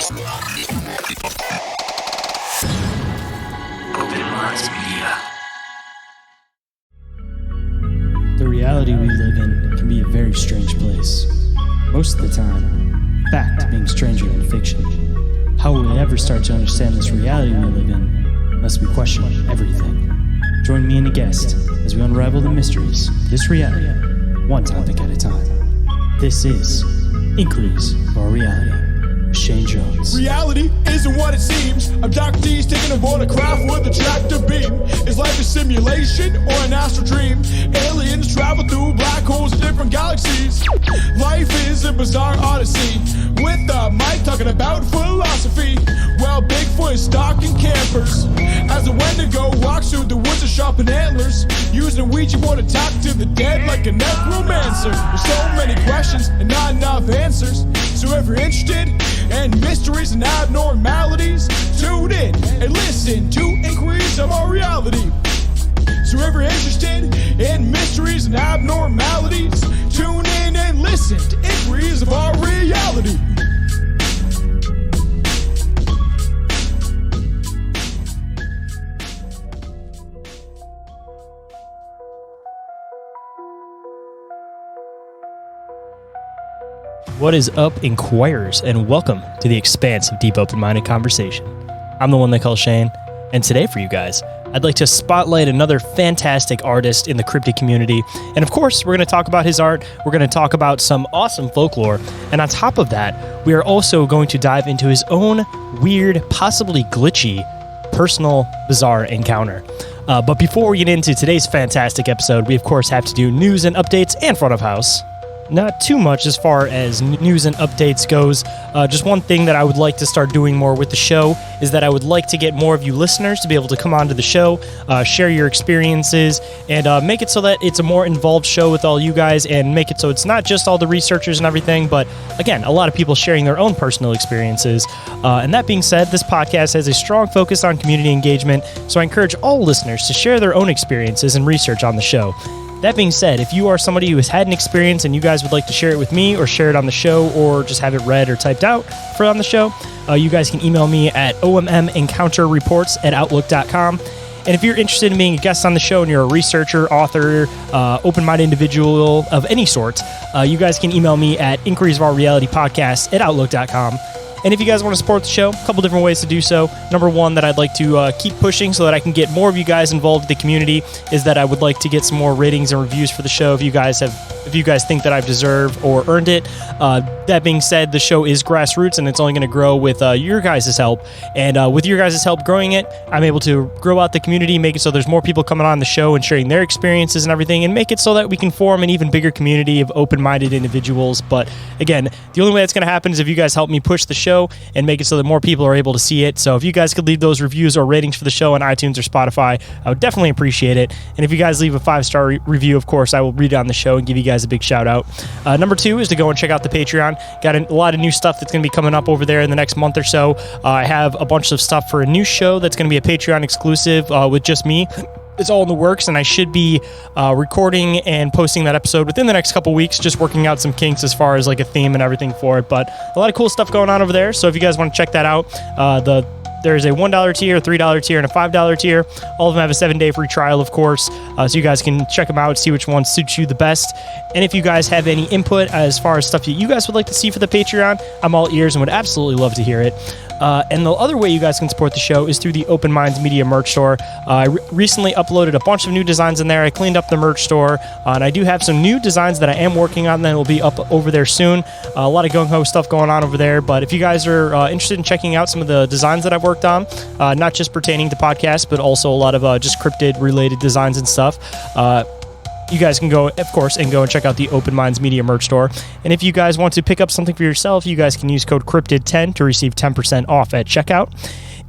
The reality we live in can be a very strange place. Most of the time, fact being stranger than fiction. How will we ever start to understand this reality we live in unless we question everything? Join me and a guest as we unravel the mysteries of this reality, one topic at a time. This is Inquiries of Our Reality with Shayn Jones. Reality isn't what it seems. Abductees taking aboard a craft with a tractor beam. Is life a simulation or an astral dream? Aliens travel through black holes in different galaxies. Life is a bizarre odyssey with a mic talking about philosophy. Well, Bigfoot is stalking campers as a Wendigo walks through the woods of sharpened antlers, using a Ouija board to talk to the dead like a necromancer. There's so many questions and not enough answers. So if you're interested in mysteries and abnormalities, tune in and listen to Inquiries of Our Reality. So if you're interested in mysteries and abnormalities, tune in and listen to Inquiries of Our Reality. What is up, Inquirers, and welcome to the expanse of deep open-minded conversation. I'm the one they call Shane, and today for you guys, I'd like to spotlight another fantastic artist in the cryptid community, and of course, we're going to talk about his art, we're going to talk about some awesome folklore, and on top of that, we are also going to dive into his own weird, possibly glitchy, personal, bizarre encounter. But before we get into today's fantastic episode, we of course have to do news and updates and front of house. Not too much as far as news and updates goes. Just one thing that I would like to start doing more with the show is that I would like to get more of you listeners to be able to come onto the show, share your experiences, and make it so that it's a more involved show with all you guys, and make it so it's not just all the researchers and everything, but again, a lot of people sharing their own personal experiences. And that being said, this podcast has a strong focus on community engagement, so I encourage all listeners to share their own experiences and research on the show. That being said, if you are somebody who has had an experience and you guys would like to share it with me or share it on the show or just have it read or typed out for on the show, you guys can email me at ommencounterreports@outlook.com. And if you're interested in being a guest on the show and you're a researcher, author, open-minded individual of any sort, you guys can email me at inquiriesofourrealitypodcast@outlook.com. And if you guys want to support the show, a couple different ways to do so. Number one, that I'd like to keep pushing so that I can get more of you guys involved in the community, is that I would like to get some more ratings and reviews for the show if you guys think that I've deserved or earned it. That being said, the show is grassroots and it's only going to grow with your guys' help. And with your guys' help growing it, I'm able to grow out the community, make it so there's more people coming on the show and sharing their experiences and everything, and make it so that we can form an even bigger community of open-minded individuals. But again, the only way that's going to happen is if you guys help me push the show and make it so that more people are able to see it. So if you guys could leave those reviews or ratings for the show on iTunes or Spotify, I would definitely appreciate it. And if you guys leave a 5-star review, of course, I will read it on the show and give you guys a big shout out. Number two is to go and check out the Patreon. Got a lot of new stuff that's going to be coming up over there in the next month or so. I have a bunch of stuff for a new show that's going to be a Patreon exclusive with just me. It's all in the works, and I should be recording and posting that episode within the next couple weeks, just working out some kinks as far as like a theme and everything for it. But a lot of cool stuff going on over there, so if you guys want to check that out, there's a $1 tier, a $3 tier, and a $5 tier. All of them have a 7-day free trial, of course, so you guys can check them out, see which one suits you the best. And if you guys have any input as far as stuff that you guys would like to see for the Patreon, I'm all ears and would absolutely love to hear it. And the other way you guys can support the show is through the Open Minds Media merch store. I recently uploaded a bunch of new designs in there. I cleaned up the merch store, and I do have some new designs that I am working on that will be up over there soon. A lot of gung-ho stuff going on over there, but if you guys are interested in checking out some of the designs that I've worked on, not just pertaining to podcasts, but also a lot of just cryptid-related designs and stuff, you guys can go, of course, and go and check out the Open Minds Media merch store. And if you guys want to pick up something for yourself, you guys can use code CRYPTID10 to receive 10% off at checkout.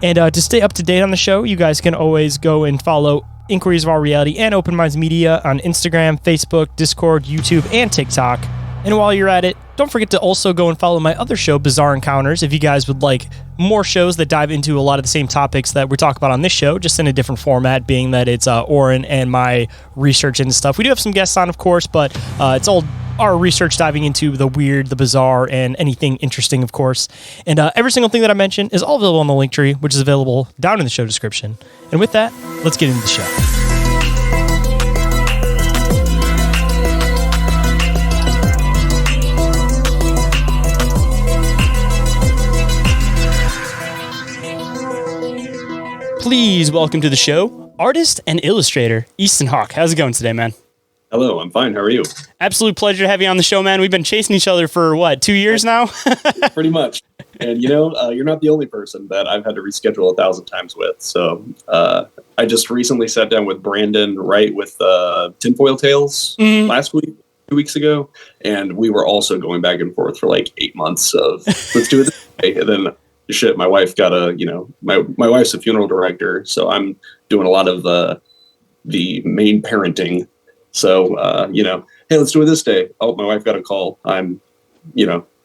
And to stay up to date on the show, you guys can always go and follow Inquiries of Our Reality and Open Minds Media on Instagram, Facebook, Discord, YouTube, and TikTok. And while you're at it, don't forget to also go and follow my other show, Bizarre Encounters, if you guys would like more shows that dive into a lot of the same topics that we talk about on this show, just in a different format, being that it's Orin and my research and stuff. We do have some guests on, of course, but it's all our research diving into the weird, the bizarre, and anything interesting, of course. And every single thing that I mentioned is all available on the link tree, which is available down in the show description. And with that, let's get into the show. Please welcome to the show, artist and illustrator, Easton Hawk. How's it going today, man? Hello, I'm fine. How are you? Absolute pleasure to have you on the show, man. We've been chasing each other for, 2 years now? Pretty much. And, you're not the only person that I've had to reschedule 1,000 times with. So I just recently sat down with Brandon Wright with Tinfoil Tales last week, 2 weeks ago. And we were also going back and forth for like 8 months of, let's do it this way. And then, my wife got my wife's a funeral director. So I'm doing a lot of the main parenting. So, hey, let's do it this day. Oh, my wife got a call. I'm,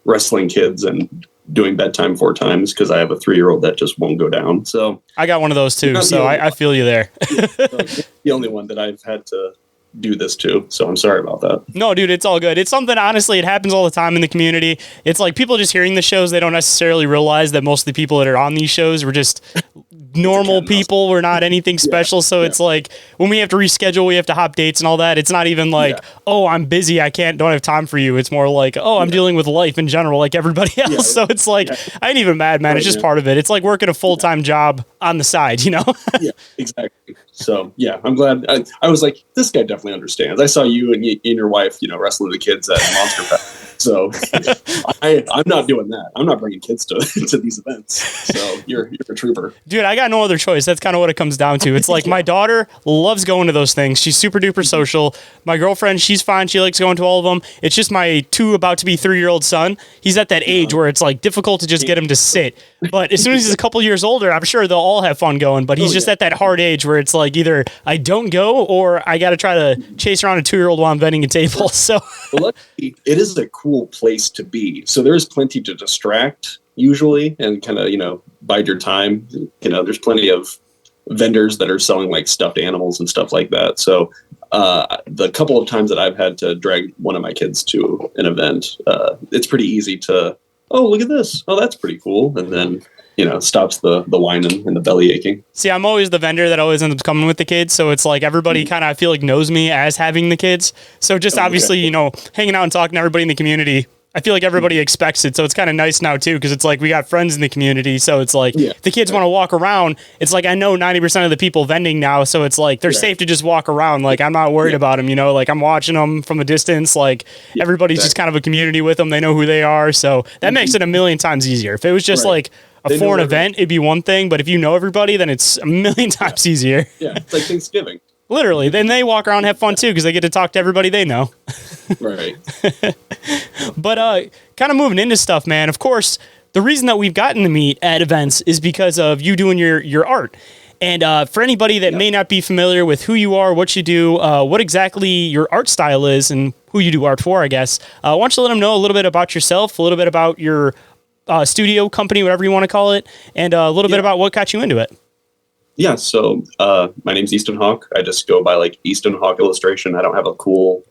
wrestling kids and doing bedtime 4 times because I have a 3-year-old that just won't go down. So I got one of those too. So I feel you there. The only one that I've had to do this to. So I'm sorry about that. No, dude, it's all good. It's something, honestly, it happens all the time in the community. It's like people just hearing the shows, they don't necessarily realize that most of the people that are on these shows were just normal people. We're not anything special. So it's like when we have to reschedule, we have to hop dates and all that. It's not even like, oh, I'm busy, don't have time for you. It's more like, oh, I'm dealing with life in general like everybody else. Yeah. So it's like, I ain't even mad, man. It's just part of it. It's like working a full-time job on the side, Yeah, exactly. So I'm glad. I was like, this guy definitely understands. I saw you and your wife, wrestling the kids at Monster Fest. So I'm not doing that. I'm not bringing kids to these events. So you're a trooper. Dude, I got no other choice. That's kind of what it comes down to. It's like my daughter loves going to those things. She's super duper social. My girlfriend, she's fine. She likes going to all of them. It's just my about to be 3-year-old son. He's at that age where it's like difficult to just get him to sit. But as soon as he's a couple years older, I'm sure they'll all have fun going. But he's just at that hard age where it's like either I don't go or I got to try to chase around a 2-year-old while I'm vending a table. So luckily, it is a cool place to be. So there's plenty to distract usually and kind of, bide your time. There's plenty of vendors that are selling like stuffed animals and stuff like that. So the couple of times that I've had to drag one of my kids to an event, it's pretty easy to, oh, look at this. Oh, that's pretty cool. And then, stops the whining and the belly aching. See, I'm always the vendor that always ends up coming with the kids. So it's like everybody kind of, I feel like, knows me as having the kids. So just obviously, hanging out and talking to everybody in the community, I feel like everybody expects it. So it's kind of nice now, too, because it's like we got friends in the community. So it's like if the kids want to walk around, it's like I know 90% of the people vending now. So it's like they're safe to just walk around. Like I'm not worried about them, like I'm watching them from a distance. Like everybody's just kind of a community with them. They know who they are. So that makes it a million times easier. If it was just like a foreign event, it'd be one thing. But if you know everybody, then it's a million times easier. Yeah, it's like Thanksgiving. Literally. Then they walk around and have fun, too, because they get to talk to everybody they know. Right. But kind of moving into stuff, man, of course, the reason that we've gotten to meet at events is because of you doing your art. And for anybody that may not be familiar with who you are, what you do, what exactly your art style is, and who you do art for, I guess, why don't you let them know a little bit about yourself, a little bit about your studio company, whatever you want to call it, and a little bit about what got you into it. Yeah, so my name's Easton Hawk. I just go by like Easton Hawk Illustration. I don't have a cool,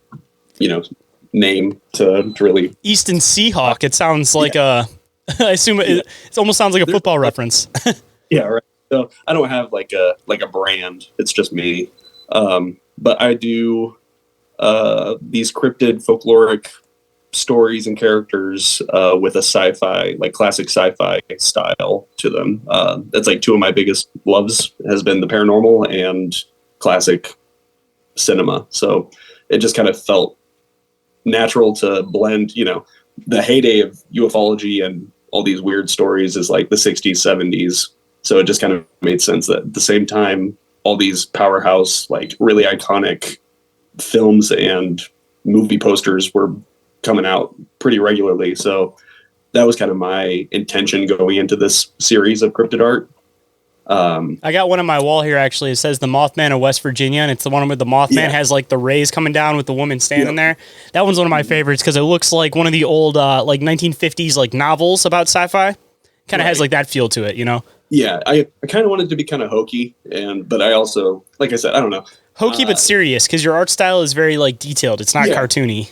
name to really. Easton C Hawk. It sounds like I assume it almost sounds like a football reference. Yeah, right. So I don't have like a brand. It's just me. But I do these cryptid folkloric stories and characters with a sci-fi, like classic sci-fi style to them. That's like 2 of my biggest loves has been the paranormal and classic cinema. So it just kind of felt natural to blend, the heyday of ufology and all these weird stories is like the 60s, 70s. So it just kind of made sense that at the same time, all these powerhouse, like really iconic films and movie posters were coming out pretty regularly. So that was kind of my intention going into this series of cryptid art. I got one on my wall here, actually. It says the Mothman of West Virginia, and it's the one where the Mothman has like the rays coming down with the woman standing there. That one's one of my favorites because it looks like one of the old like 1950s like novels about sci-fi. Kind of has like that feel to it, Yeah, I kind of wanted to be kind of hokey, but I also, like I said, I don't know. He'll keep it serious because your art style is very like detailed. It's not cartoony.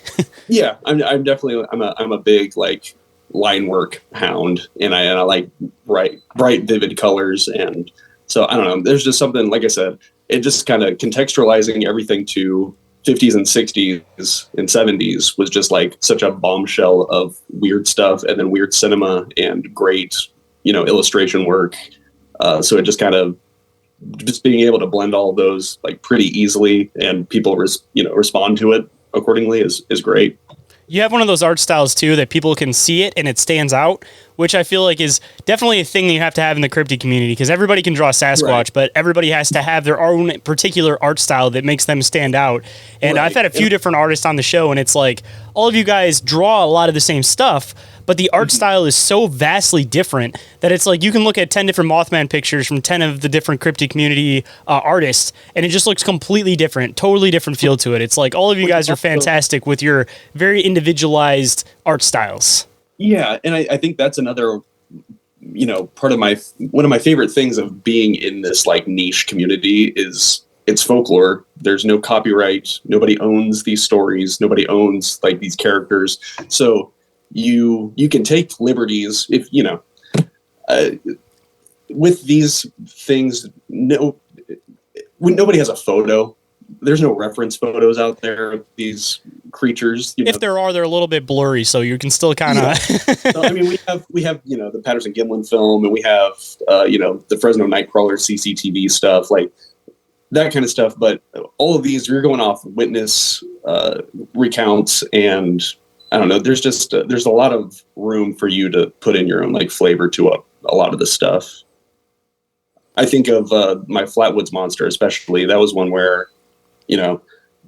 Yeah, I'm definitely I'm a big like line work hound, and I like bright vivid colors, and so I don't know. There's just something, like I said, it just kind of contextualizing everything to 50s and 60s and 70s was just like such a bombshell of weird stuff, and then weird cinema and great illustration work. So it just kind of just being able to blend all of those like pretty easily, and people respond to it accordingly is great. You have one of those art styles too that people can see it and it stands out, which I feel like is definitely a thing that you have to have in the cryptid community, because everybody can draw Sasquatch, right, but everybody has to have their own particular art style that makes them stand out. And I've had a few different artists on the show, and it's like all of you guys draw a lot of the same stuff, but the art style is so vastly different that it's like you can look at 10 different Mothman pictures from 10 of the different cryptid community artists, and it just looks completely different, totally different feel to it. It's like all of you guys are fantastic with your very individualized art styles. Yeah, and I think that's another, part of one of my favorite things of being in this like niche community is it's folklore. There's no copyright. Nobody owns these stories. Nobody owns like these characters. So you can take liberties if with these things. Nobody has a photo. There's no reference photos out there of these creatures. If there are, they're a little bit blurry, so you can still kind of. So, I mean, we have the Patterson Gimlin film, and we have the Fresno Nightcrawler CCTV stuff, like that kind of stuff. But all of these, you're going off witness recounts, and I don't know. There's just there's a lot of room for you to put in your own like flavor to a lot of the stuff. I think of my Flatwoods Monster, especially. That was one where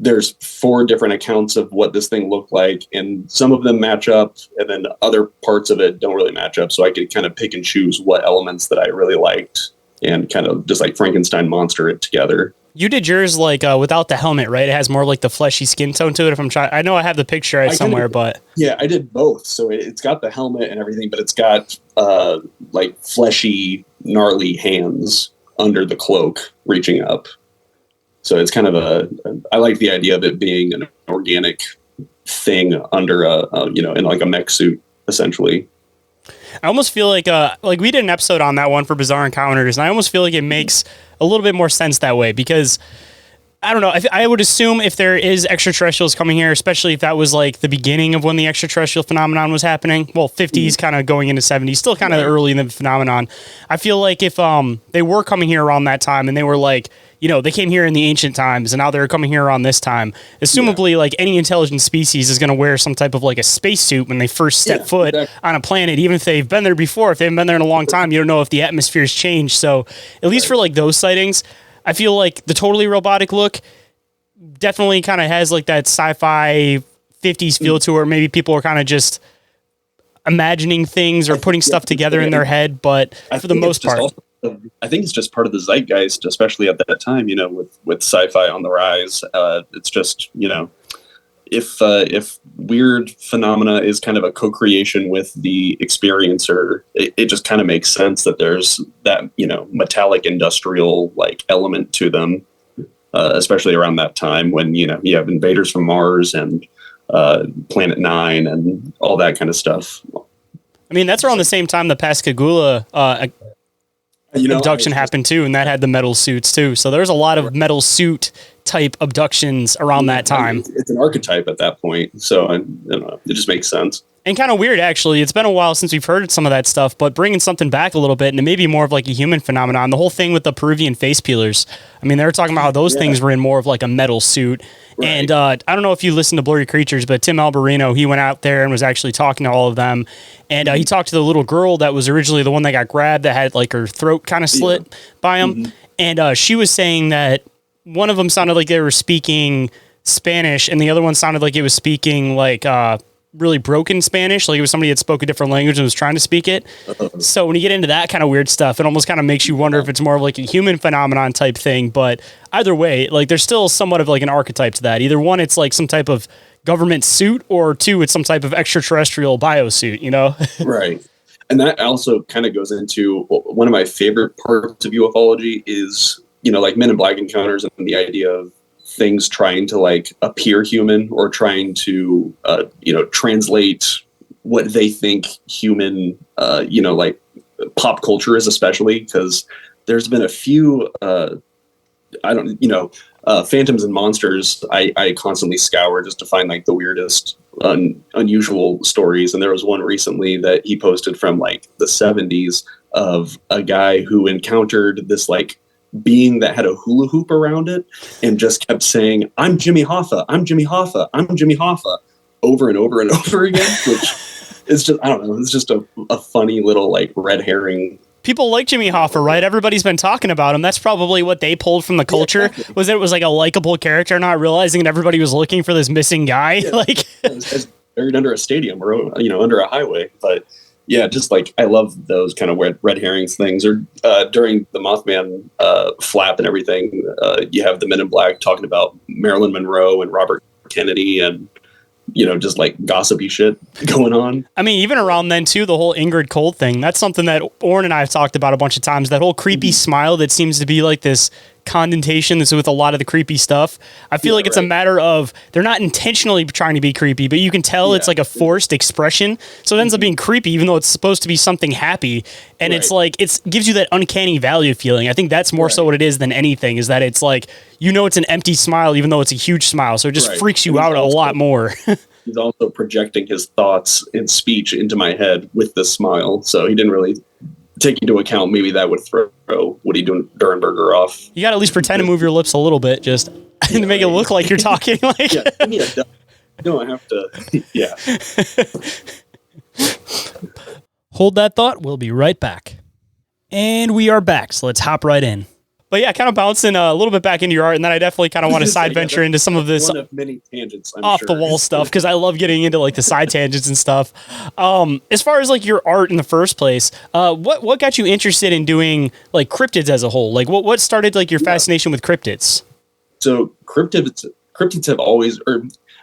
there's 4 different accounts of what this thing looked like, and some of them match up, and then other parts of it don't really match up. So I could kind of pick and choose what elements that I really liked and kind of just like Frankenstein monster it together. You did yours like without the helmet, right? It has more like the fleshy skin tone to it. If I'm trying, I know I have the picture somewhere, but yeah, I did both. So it's got the helmet and everything, but it's got like fleshy, gnarly hands under the cloak reaching up. So it's kind of I like the idea of it being an organic thing under in like a mech suit, essentially. I almost feel like we did an episode on that one for Bizarre Encounters, and I almost feel like it makes a little bit more sense that way, because I don't know. I would assume if there is extraterrestrials coming here, especially if that was like the beginning of when the extraterrestrial phenomenon was happening. Well, 50s kind of going into 70s, still kind of early in the phenomenon. I feel like if they were coming here around that time and they were like, they came here in the ancient times and now they're coming here around this time, assumably like any intelligent species is going to wear some type of like a spacesuit when they first step foot on a planet, even if they've been there before. If they haven't been there in a long time, you don't know if the atmosphere's changed. So at least for like those sightings, I feel like the totally robotic look definitely kind of has like that sci-fi 50s feel to it. Maybe people are kind of just imagining things or putting stuff together in their head, but for the most part, I think it's just part of the zeitgeist, especially at that time, with sci-fi on the rise. It's just, if weird phenomena is kind of a co-creation with the experiencer, it just kind of makes sense that there's that, metallic industrial like element to them, especially around that time when, you have invaders from Mars and Planet Nine and all that kind of stuff. I mean, that's around the same time the Pascagoula abduction happened too, and that had the metal suits too. So there's a lot of metal suit type abductions around that time. It's an archetype at that point, so it just makes sense. And kind of weird, actually. It's been a while since we've heard some of that stuff, but bringing something back a little bit, and it may be more of like a human phenomenon. The whole thing with the Peruvian face peelers. I mean, they were talking about how those things were in more of like a metal suit. Right. And I don't know if you listen to Blurry Creatures, but Tim Alberino, he went out there and was actually talking to all of them. And he talked to the little girl that was originally the one that got grabbed, that had like her throat kind of slit by him. Mm-hmm. And she was saying that one of them sounded like they were speaking Spanish, and the other one sounded like it was speaking like really broken Spanish, like it was somebody that spoke a different language and was trying to speak it. So when you get into that kind of weird stuff, it almost kind of makes you wonder if it's more of like a human phenomenon type thing. But either way, like there's still somewhat of like an archetype to that. Either one, it's like some type of government suit, or two, it's some type of extraterrestrial biosuit, Right. And that also kind of goes into one of my favorite parts of ufology is, like Men in Black encounters and the idea of things trying to like appear human or trying to translate what they think human like pop culture is, especially because there's been a few phantoms and monsters I constantly scour just to find like the weirdest unusual stories, and there was one recently that he posted from like the 70s of a guy who encountered this like being that had a hula hoop around it and just kept saying, "I'm Jimmy Hoffa, I'm Jimmy Hoffa, I'm Jimmy Hoffa," over and over and over again, which is just, I don't know, it's just a funny little like red herring. People like Jimmy Hoffa, right? Everybody's been talking about him. That's probably what they pulled from the culture. Yeah, exactly. Was that it was like a likable character, not realizing that everybody was looking for this missing guy. Yeah. Like it's buried under a stadium or under a highway. But yeah, just like I love those kind of red herrings things. Or during the Mothman flap and everything, you have the Men in Black talking about Marilyn Monroe and Robert Kennedy and just like gossipy shit going on. I mean, even around then too, the whole Ingrid Cold thing, that's something that Orin and I have talked about a bunch of times, that whole creepy smile that seems to be like this condensation that's with a lot of the creepy stuff. I feel like it's a matter of, they're not intentionally trying to be creepy, but you can tell it's like a forced expression. So it ends up being creepy, even though it's supposed to be something happy. And it's like, it gives you that uncanny valley feeling. I think that's more so what it is than anything, is that it's like, it's an empty smile, even though it's a huge smile. So it just freaks you out a lot more. He's also projecting his thoughts and speech into my head with this smile. So he didn't really take into account maybe that would throw Woody Durenberger off. You got to at least pretend to move your lips a little bit, just to make it look like you're talking. Like no, I have to. Yeah. Hold that thought. We'll be right back. And we are back. So let's hop right in. But yeah, kind of bouncing a little bit back into your art, and then I definitely kind of want to side venture into some of this one of many tangents, off the wall stuff, because I love getting into like the side tangents and stuff. As far as like your art in the first place, what got you interested in doing like cryptids as a whole? Like what started like your fascination with cryptids? So cryptids have always, or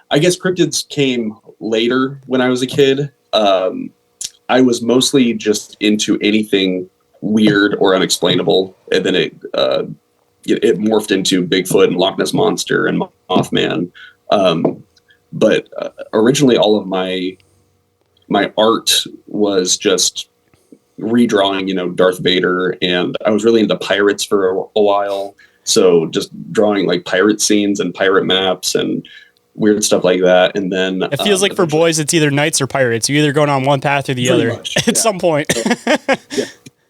I guess cryptids came later when I was a kid. I was mostly just into anything weird or unexplainable, and then it morphed into Bigfoot and Loch Ness Monster and Mothman. But originally, all of my art was just redrawing, Darth Vader, and I was really into pirates for a while. So just drawing like pirate scenes and pirate maps and weird stuff like that. And then it feels like for boys, it's either knights or pirates. You're either going on one path or the other at some point. So, yeah.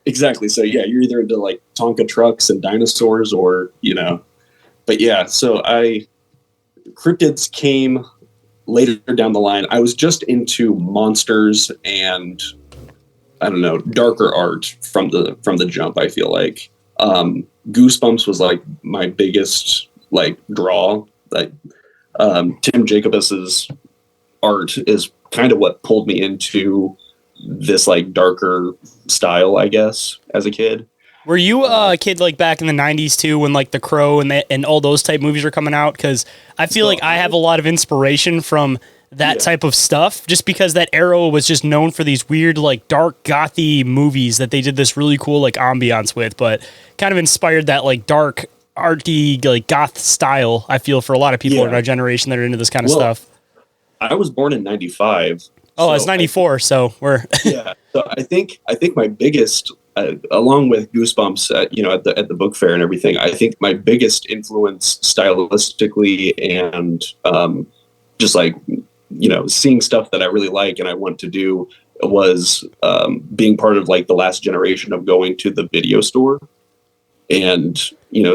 Exactly. So yeah, you're either into like Tonka trucks and dinosaurs or, but yeah, so cryptids came later down the line. I was just into monsters and I don't know, darker art from the jump. I feel like, Goosebumps was like my biggest like draw. Like, Tim Jacobus's art is kind of what pulled me into this like darker style, I guess, as a kid. Were you a kid like back in the 90s too, when like The Crow and all those type movies were coming out? Because I feel like I have a lot of inspiration from that type of stuff, just because that era was just known for these weird like dark gothy movies that they did this really cool like ambiance with, but kind of inspired that like dark arty like goth style, I feel, for a lot of people in our generation that are into this kind of stuff. I was born in 95. Oh, it's 94, so we're yeah. So I think my biggest, along with Goosebumps, at the book fair and everything, I think my biggest influence stylistically and just like seeing stuff that I really like and I want to do was being part of like the last generation of going to the video store and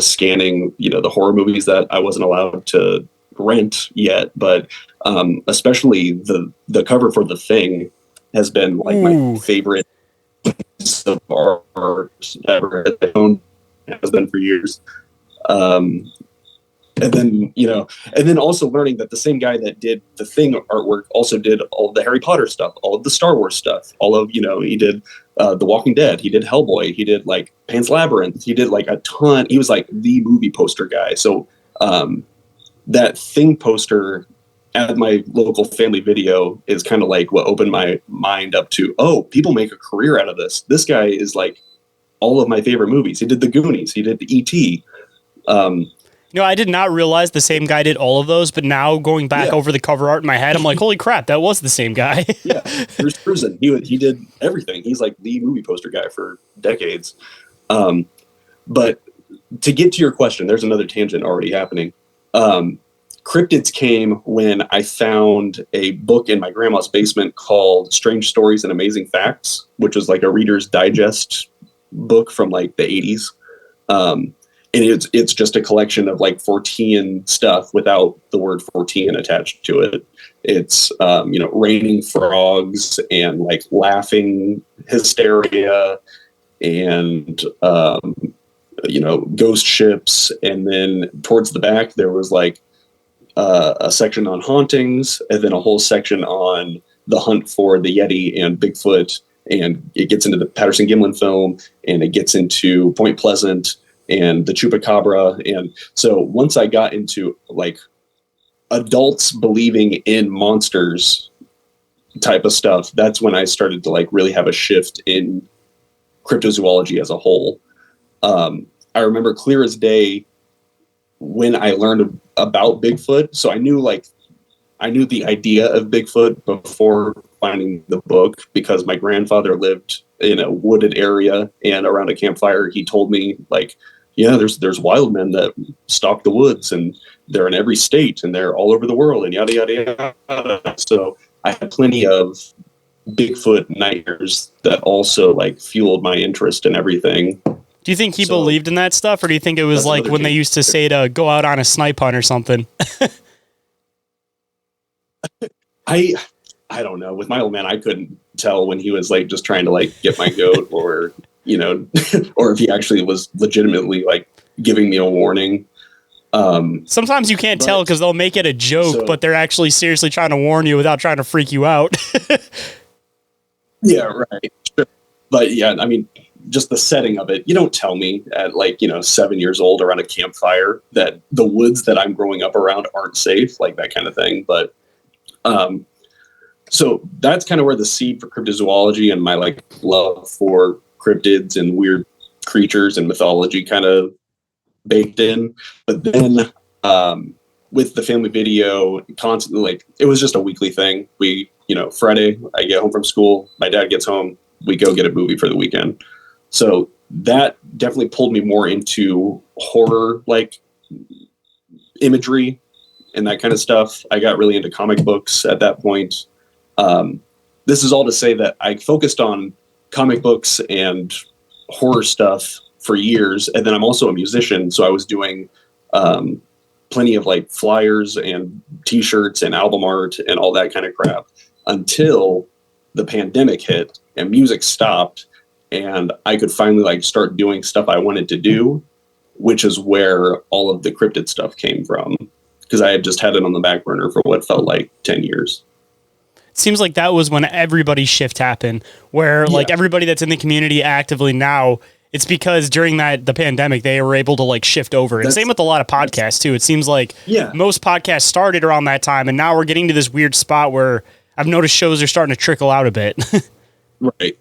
scanning the horror movies that I wasn't allowed to rent yet, but especially the cover for The Thing has been like my favorite piece of art ever. Has been for years. And then also learning that the same guy that did The Thing artwork also did all of the Harry Potter stuff, all of the Star Wars stuff, all of, he did The Walking Dead, he did Hellboy, he did like Pan's Labyrinth, he did like a ton. He was like the movie poster guy. So that Thing poster at my local family video is kind of like what opened my mind up to, oh, people make a career out of this. This guy is like all of my favorite movies. He did The Goonies, he did the E.T. I did not realize the same guy did all of those, but now going back over the cover art in my head, I'm like, holy crap, that was the same guy. Yeah, Bruce Cruisin. He did everything. He's like the movie poster guy for decades. But to get to your question, there's another tangent already happening. Cryptids came when I found a book in my grandma's basement called Strange Stories and Amazing Facts, which was like a Reader's Digest book from like the 80s. And it's just a collection of like Fortean stuff without the word Fortean attached to it. It's, raining frogs and like laughing hysteria and, ghost ships. And then towards the back, there was like a section on hauntings and then a whole section on the hunt for the Yeti and Bigfoot. And it gets into the Patterson-Gimlin film and it gets into Point Pleasant and the Chupacabra. And so once I got into like adults believing in monsters type of stuff, that's when I started to like really have a shift in cryptozoology as a whole. I remember clear as day when I learned about Bigfoot. So I knew the idea of Bigfoot before finding the book because my grandfather lived in a wooded area and around a campfire. He told me like, yeah, there's wild men that stalk the woods and they're in every state and they're all over the world and yada, yada, yada. So I had plenty of Bigfoot nightmares that also like fueled my interest in everything. Do you think he believed in that stuff, or do you think it was like when they used to say to go out on a snipe hunt or something? I don't know. With my old man, I couldn't tell when he was like just trying to like get my goat or, or if he actually was legitimately like giving me a warning. Sometimes you can't tell because they'll make it a joke, but they're actually seriously trying to warn you without trying to freak you out. Yeah, right. Sure. But yeah, I mean, just the setting of it, you don't tell me at 7 years old around a campfire that the woods that I'm growing up around aren't safe, like that kind of thing. But so that's kind of where the seed for cryptozoology and my love for cryptids and weird creatures and mythology kind of baked in. But then with the family video, constantly, it was just a weekly thing. We, Friday, I get home from school, my dad gets home, we go get a movie for the weekend. So that definitely pulled me more into horror, imagery and that kind of stuff. I got really into comic books at that point. This is all to say that I focused on comic books and horror stuff for years. And then I'm also a musician. So I was doing plenty of flyers and t-shirts and album art and all that kind of crap until the pandemic hit and music stopped. And I could finally start doing stuff I wanted to do, which is where all of the cryptid stuff came from. Because I had just had it on the back burner for what felt like 10 years. It seems like that was when everybody's shift happened, where everybody that's in the community actively now, it's because during the pandemic, they were able to shift over. And same with a lot of podcasts too. It seems like most podcasts started around that time. And now we're getting to this weird spot where I've noticed shows are starting to trickle out a bit. Right.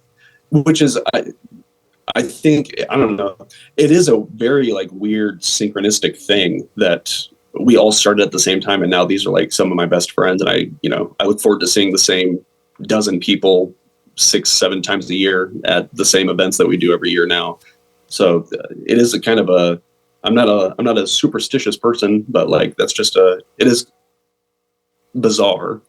Which is, I think, I don't know, it is a very weird synchronistic thing that we all started at the same time. And now these are some of my best friends. And I look forward to seeing the same dozen people 6-7 times a year at the same events that we do every year now. So it is a kind of I'm not a superstitious person, but that's just it is bizarre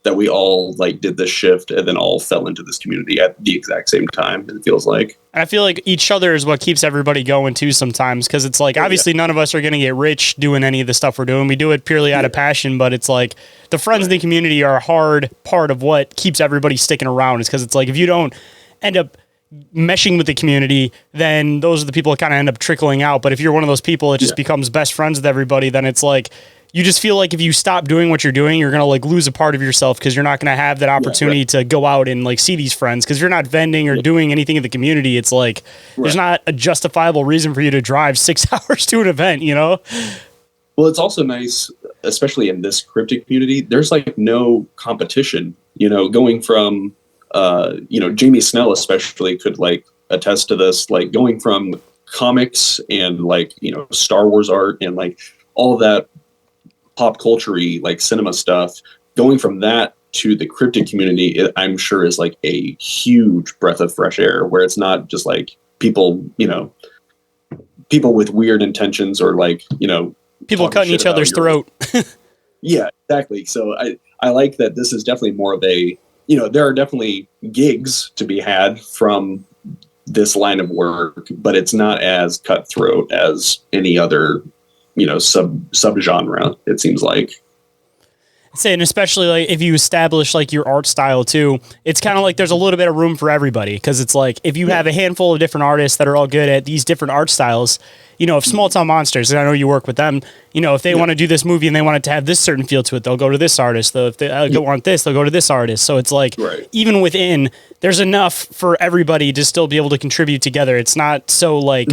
that we all did this shift and then all fell into this community at the exact same time. It feels like. I feel like each other is what keeps everybody going too sometimes. Cause it's obviously none of us are going to get rich doing any of the stuff we're doing. We do it purely out of passion, but it's the friends in the community are a hard part of what keeps everybody sticking around. It's cause it's if you don't end up meshing with the community, then those are the people that kind of end up trickling out. But if you're one of those people that just becomes best friends with everybody, then it's you just feel if you stop doing what you're doing, you're going to lose a part of yourself because you're not going to have that opportunity to go out and see these friends. Because you're not vending or doing anything in the community. It's there's not a justifiable reason for you to drive 6 hours to an event, Well, it's also nice, especially in this cryptic community, there's no competition, going from, Jamie Snell especially could attest to this, going from comics and Star Wars art and all that pop culture-y, like cinema stuff, going from that to the cryptid community, I'm sure is like a huge breath of fresh air, where it's not just like people, people with weird intentions, or like, people cutting each other's throat. Yeah, exactly. So I like that this is definitely more of a, there are definitely gigs to be had from this line of work, but it's not as cutthroat as any other, subgenre, it seems like. And especially like if you establish like your art style too, it's kind of like there's a little bit of room for everybody, because it's like if you have a handful of different artists that are all good at these different art styles, if Small Town Monsters, and I know you work with them, if they want to do this movie and they want it to have this certain feel to it, they'll go to this artist. If they want this, they'll go to this artist. So it's like even within, there's enough for everybody to still be able to contribute together. It's not so like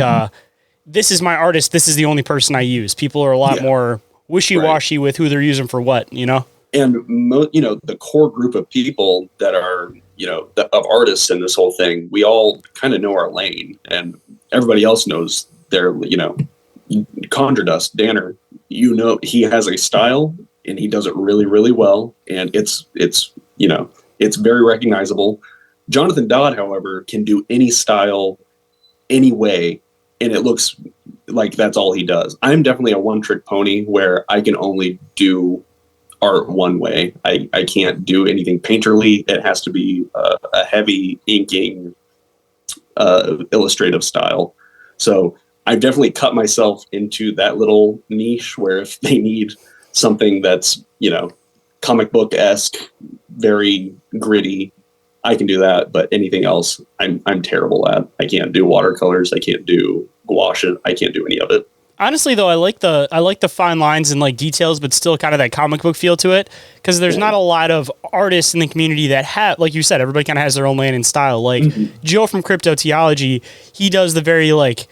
this is my artist, this is the only person I use. People are a lot more wishy-washy with who they're using for what, And, the core group of people that are, of artists in this whole thing, we all kind of know our lane, and everybody else knows their, Conjure Dust, Danner, he has a style and he does it really, really well. And it's very recognizable. Jonathan Dodd, however, can do any style, any way, and it looks like that's all he does. I'm definitely a one-trick pony where I can only do art one way. I can't do anything painterly. It has to be a heavy inking, illustrative style. So I've definitely cut myself into that little niche where if they need something that's, comic book-esque, very gritty, I can do that. But anything else, I'm terrible at. I can't do watercolors. I can't do gouache. I can't do any of it. Honestly, though, I like the fine lines and like details, but still kind of that comic book feel to it, because there's not a lot of artists in the community that have, like you said, everybody kind of has their own lane and style. Like Joe from Cryptoteeology, he does the very like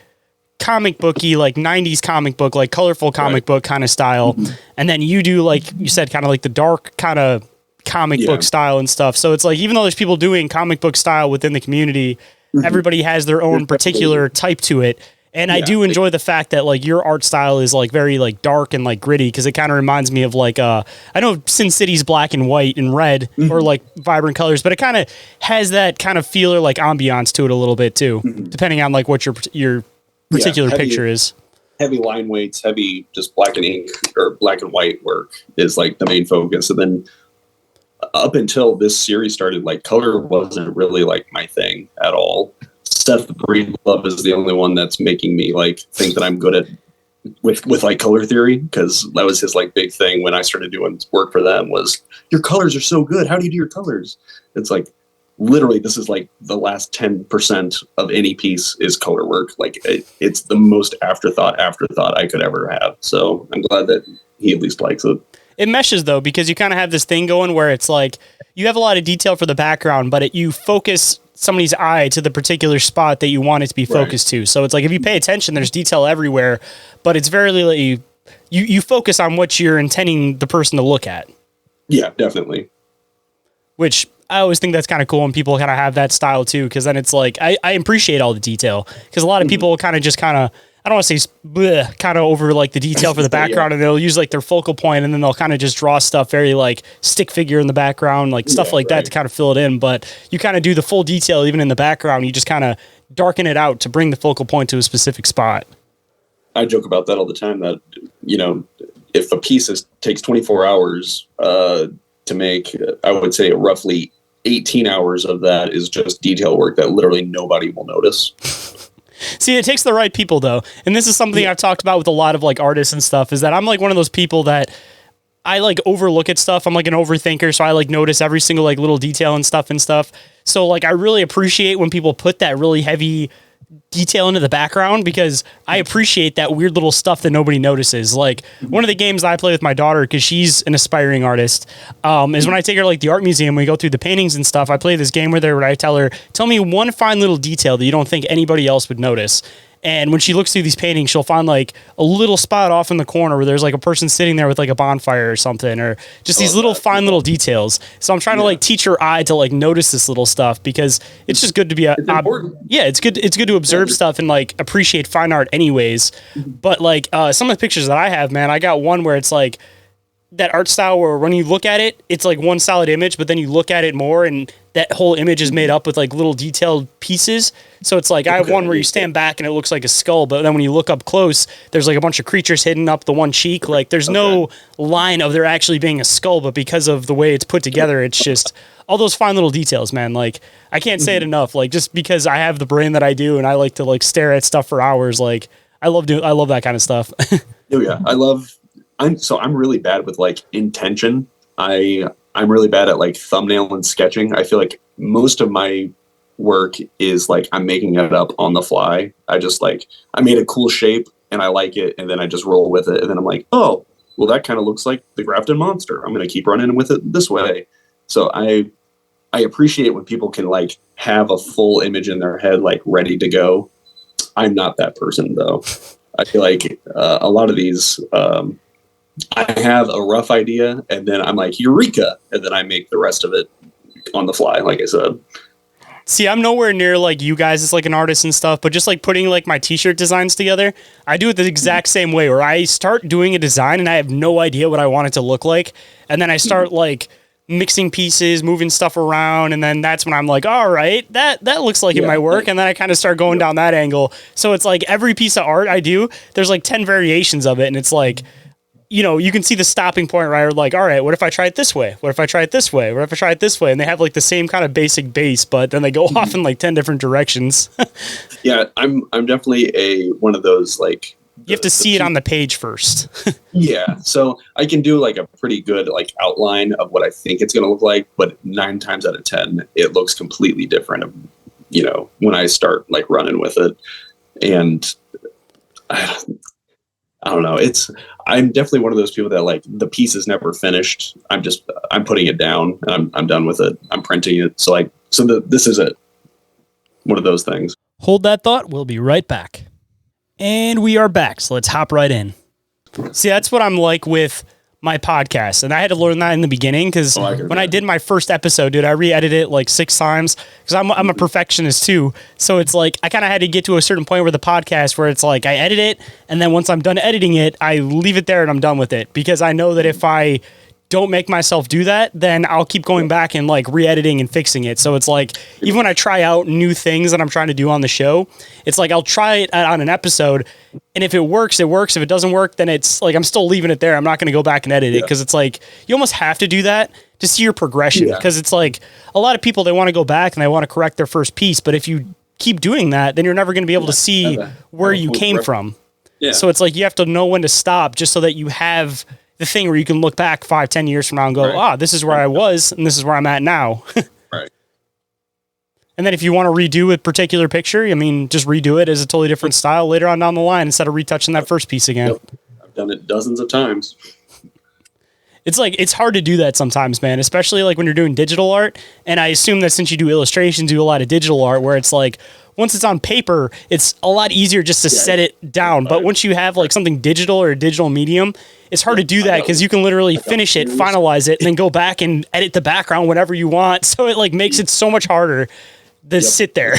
comic booky, like 90s comic book, like colorful comic book kind of style, and then you do, like you said, kind of like the dark kind of comic book style and stuff. So it's like, even though there's people doing comic book style within the community, everybody has their own particular type to it. And I do enjoy the fact that like your art style is like very like dark and like gritty, because it kind of reminds me of like I know Sin City's black and white and red or like vibrant colors, but it kind of has that kind of feel or like ambiance to it a little bit too, depending on like what your particular picture is. Heavy line weights, heavy just black and ink or black and white work is like the main focus. And then up until this series started, like color wasn't really like my thing at all. Seth Breedlove is the only one that's making me like think that I'm good at with like color theory, because that was his like big thing when I started doing work for them was, your colors are so good. How do you do your colors? It's like, literally, this is like the last 10% of any piece is color work. Like it's the most afterthought I could ever have. So I'm glad that he at least likes it. It meshes though, because you kind of have this thing going where it's like you have a lot of detail for the background, but you focus somebody's eye to the particular spot that you want it to be focused to. So it's like, if you pay attention, there's detail everywhere, but it's very you focus on what you're intending the person to look at. Yeah, definitely. Which I always think that's kind of cool when people kind of have that style too, because then it's like, I appreciate all the detail, because a lot of people kind of just kind of, I don't want to say kind of over like the detail for the background, and they'll use like their focal point, and then they'll kind of just draw stuff very like stick figure in the background, like stuff like that to kind of fill it in. But you kind of do the full detail even in the background. You just kind of darken it out to bring the focal point to a specific spot. I joke about that all the time, that, if a piece takes 24 hours to make, I would say roughly 18 hours of that is just detail work that literally nobody will notice. See, it takes the right people though. And this is something I've talked about with a lot of like artists and stuff, is that I'm like one of those people that I like overlook at stuff. I'm like an overthinker. So I like notice every single like little detail and stuff. So like, I really appreciate when people put that really heavy detail into the background, because I appreciate that weird little stuff that nobody notices. Like one of the games I play with my daughter, because she's an aspiring artist, is when I take her like the art museum, we go through the paintings and stuff. I play this game with her where I tell her, tell me one fine little detail that you don't think anybody else would notice. And when she looks through these paintings, she'll find like a little spot off in the corner where there's like a person sitting there with like a bonfire or something, or just these little fine little details. So I'm trying to like teach her eye to like notice this little stuff, because it's just good to be it's good to observe stuff and like appreciate fine art anyways. But like some of the pictures that I have, man, I got one where it's like that art style where when you look at it, it's like one solid image, but then you look at it more and that whole image is made up with like little detailed pieces. So it's like I have one where you stand back and it looks like a skull, but then when you look up close, there's like a bunch of creatures hidden up the one cheek. Like there's no line of there actually being a skull, but because of the way it's put together, it's just all those fine little details, man. Like I can't say it enough. Like just because I have the brain that I do and I like to like stare at stuff for hours, like I love that kind of stuff. Oh yeah, I'm really bad with like intention. I'm really bad at like thumbnail and sketching. I feel like most of my work is like I'm making it up on the fly. I just like I made a cool shape and I like it, and then I just roll with it, and then I'm like, oh, well that kind of looks like the Grafton monster. I'm gonna keep running with it this way. So I appreciate when people can like have a full image in their head like ready to go. I'm not that person though. I feel like a lot of these. I have a rough idea, and then I'm like, eureka, and then I make the rest of it on the fly, like I said. See, I'm nowhere near like you guys as like an artist and stuff, but just like putting like my t-shirt designs together, I do it the exact same way, where I start doing a design and I have no idea what I want it to look like, and then I start like mixing pieces, moving stuff around, and then that's when I'm like, all right, that looks like it might work, and then I kind of start going down that angle. So it's like every piece of art I do, there's like 10 variations of it, and it's like, you know, you can see the stopping point, right? Or like, all right, what if I try it this way? What if I try it this way? What if I try it this way? And they have like the same kind of basic base, but then they go off in like 10 different directions. Yeah, I'm definitely one of those like you have to see it on the page first. Yeah, so I can do like a pretty good like outline of what I think it's going to look like, but 9 times out of 10 it looks completely different, you know, when I start like running with it. And I don't know. I'm definitely one of those people that like the piece is never finished. I'm putting it down and I'm done with it. I'm printing it. So this is it. One of those things. Hold that thought. We'll be right back. And we are back. So let's hop right in. See, that's what I'm like with my podcast. And I had to learn that in the beginning, because when I did my first episode, dude, I re-edited it like 6 times, because I'm a perfectionist too. So it's like I kind of had to get to a certain point where the podcast, where it's like I edit it, and then once I'm done editing it, I leave it there and I'm done with it, because I know that if I don't make myself do that, then I'll keep going back and like re-editing and fixing it. So it's like, even when I try out new things that I'm trying to do on the show, it's like I'll try it on an episode, and if it works, it works. If it doesn't work, then it's like I'm still leaving it there. I'm not going to go back and edit it, because it's like you almost have to do that to see your progression, because it's like a lot of people, they want to go back and they want to correct their first piece, but if you keep doing that, then you're never going to be able to see where you came from. So it's like you have to know when to stop, just so that you have the thing where you can look back 5-10 years from now and go, this is where I was and this is where I'm at now. Right. And then if you want to redo a particular picture, I mean, just redo it as a totally different style later on down the line, instead of retouching that first piece again. Yep. I've done it dozens of times. It's like, it's hard to do that sometimes, man, especially like when you're doing digital art. And I assume that since you do illustrations, you do a lot of digital art, where it's like, once it's on paper, it's a lot easier just to set it down. But once you have like something digital or a digital medium, it's hard to do that, because you can literally finish it, finalize it, and then go back and edit the background whenever you want. So it like makes it so much harder to sit there.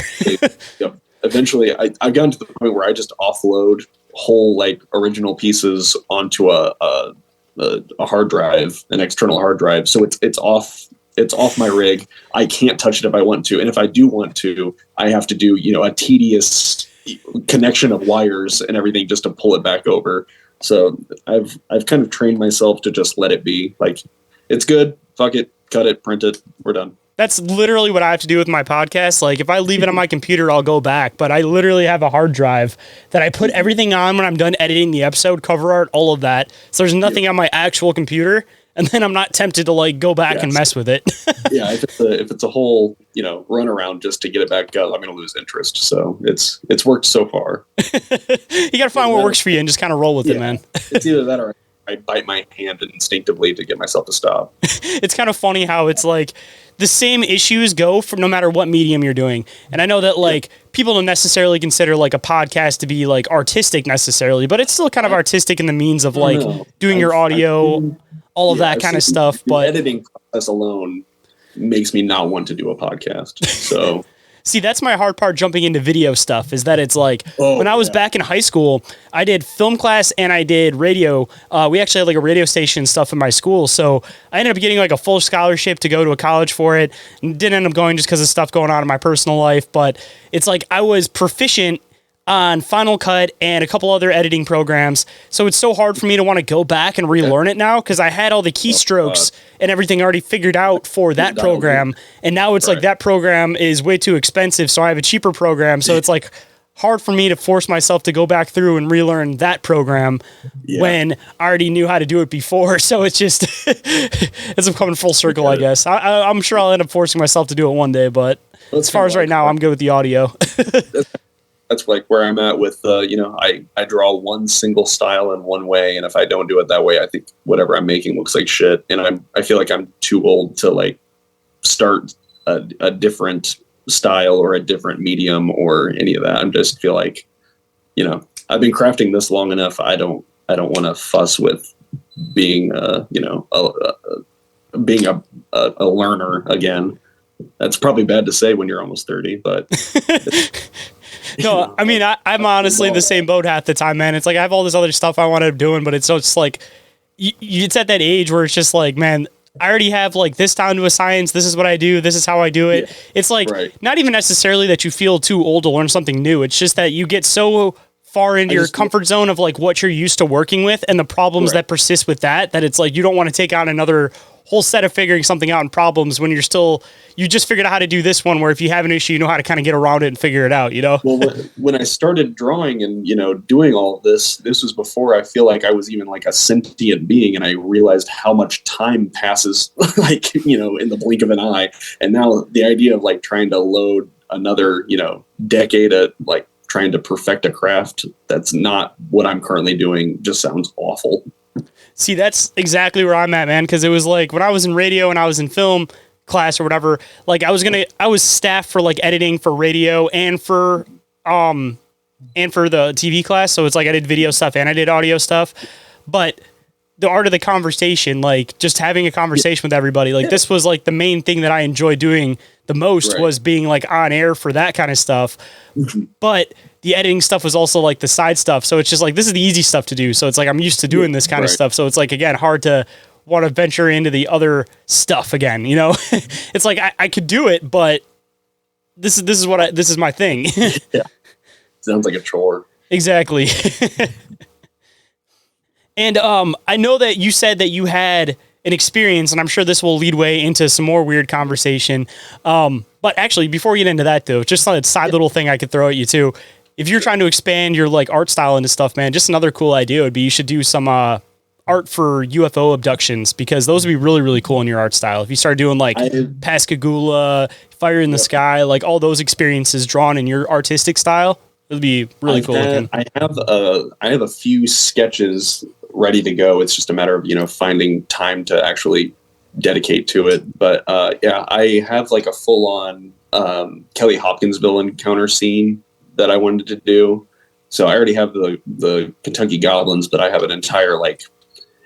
Eventually, I've gotten to the point where I just offload whole like original pieces onto a hard drive, an external hard drive. So it's off my rig. I can't touch it if I want to. And if I do want to, I have to do, you know, a tedious connection of wires and everything just to pull it back over. So I've kind of trained myself to just let it be. Like, it's good. Fuck it. Cut it. Print it. We're done. That's literally what I have to do with my podcast. Like, if I leave it on my computer, I'll go back. But I literally have a hard drive that I put everything on when I'm done editing the episode, cover art, all of that. So there's nothing on my actual computer. And then I'm not tempted to like go back and mess with it. Yeah, if it's a whole, you know, run around just to get it back up, I'm going to lose interest. So it's worked so far. You got to find what works for you and just kind of roll with it, man. It's either that or I bite my hand instinctively to get myself to stop. It's kind of funny how it's like the same issues go from no matter what medium you're doing. And I know that like people don't necessarily consider like a podcast to be like artistic necessarily, but it's still kind of artistic in the means of like doing your audio, all of that kind of stuff. The But editing process alone makes me not want to do a podcast. So see, that's my hard part jumping into video stuff is that it's like when I was back in high school, I did film class and I did radio. We actually had like a radio station and stuff in my school. So I ended up getting like a full scholarship to go to a college for it. Didn't end up going just because of stuff going on in my personal life. But it's like I was proficient on Final Cut and a couple other editing programs. So it's so hard for me to want to go back and relearn it now because I had all the keystrokes and everything already figured out for that program. And now it's like that program is way too expensive. So I have a cheaper program. So it's like hard for me to force myself to go back through and relearn that program when I already knew how to do it before. So it's just, it's coming full circle, I guess. I'm sure I'll end up forcing myself to do it one day, but as far as right now, I'm good with the audio. That's like where I'm at with, I draw one single style in one way. And if I don't do it that way, I think whatever I'm making looks like shit. And I feel like I'm too old to like start a different style or a different medium or any of that. I just feel like, I've been crafting this long enough. I don't want to fuss with being, being a learner again. That's probably bad to say when you're almost 30, but no, I mean, I'm honestly the same boat half the time, man. It's like I have all this other stuff I want to doing, but it's just like, it's at that age where it's just like, man, I already have like this down to a science. This is what I do. This is how I do it. It's like not even necessarily that you feel too old to learn something new. It's just that you get so far into your comfort zone of like what you're used to working with and the problems that persist with that it's like you don't want to take on another whole set of figuring something out and problems when you just figured out how to do this one, where if you have an issue, you know how to kind of get around it and figure it out, Well, when I started drawing and, doing all of this was before I feel like I was even like a sentient being. And I realized how much time passes like, in the blink of an eye. And now the idea of like trying to load another, decade at like trying to perfect a craft that's not what I'm currently doing just sounds awful. See, that's exactly where I'm at, man. Because it was like when I was in radio and I was in film class or whatever, like I was staff for like editing for radio and for the TV class. So it's like I did video stuff and I did audio stuff. But the art of the conversation, like just having a conversation with everybody, like this was like the main thing that I enjoyed doing the most was being like on air for that kind of stuff. But the editing stuff was also like the side stuff. So it's just like, this is the easy stuff to do. So it's like, I'm used to doing this kind of stuff. So it's like, again, hard to want to venture into the other stuff again, it's like, I could do it, but this is my thing. Yeah. Sounds like a chore. Exactly. And I know that you said that you had an experience, and I'm sure this will lead way into some more weird conversation. But actually, before we get into that, though, just a side little thing I could throw at you, too. If you're trying to expand your like art style into stuff, man, just another cool idea would be you should do some art for UFO abductions, because those would be really, really cool in your art style. If you start doing like Pascagoula, Fire in the Sky, like all those experiences drawn in your artistic style, it would be really cool looking. I have a few sketches ready to go. It's just a matter of, finding time to actually dedicate to it. But I have like a full on Kelly Hopkinsville encounter scene that I wanted to do. So I already have the Kentucky Goblins, but I have an entire like,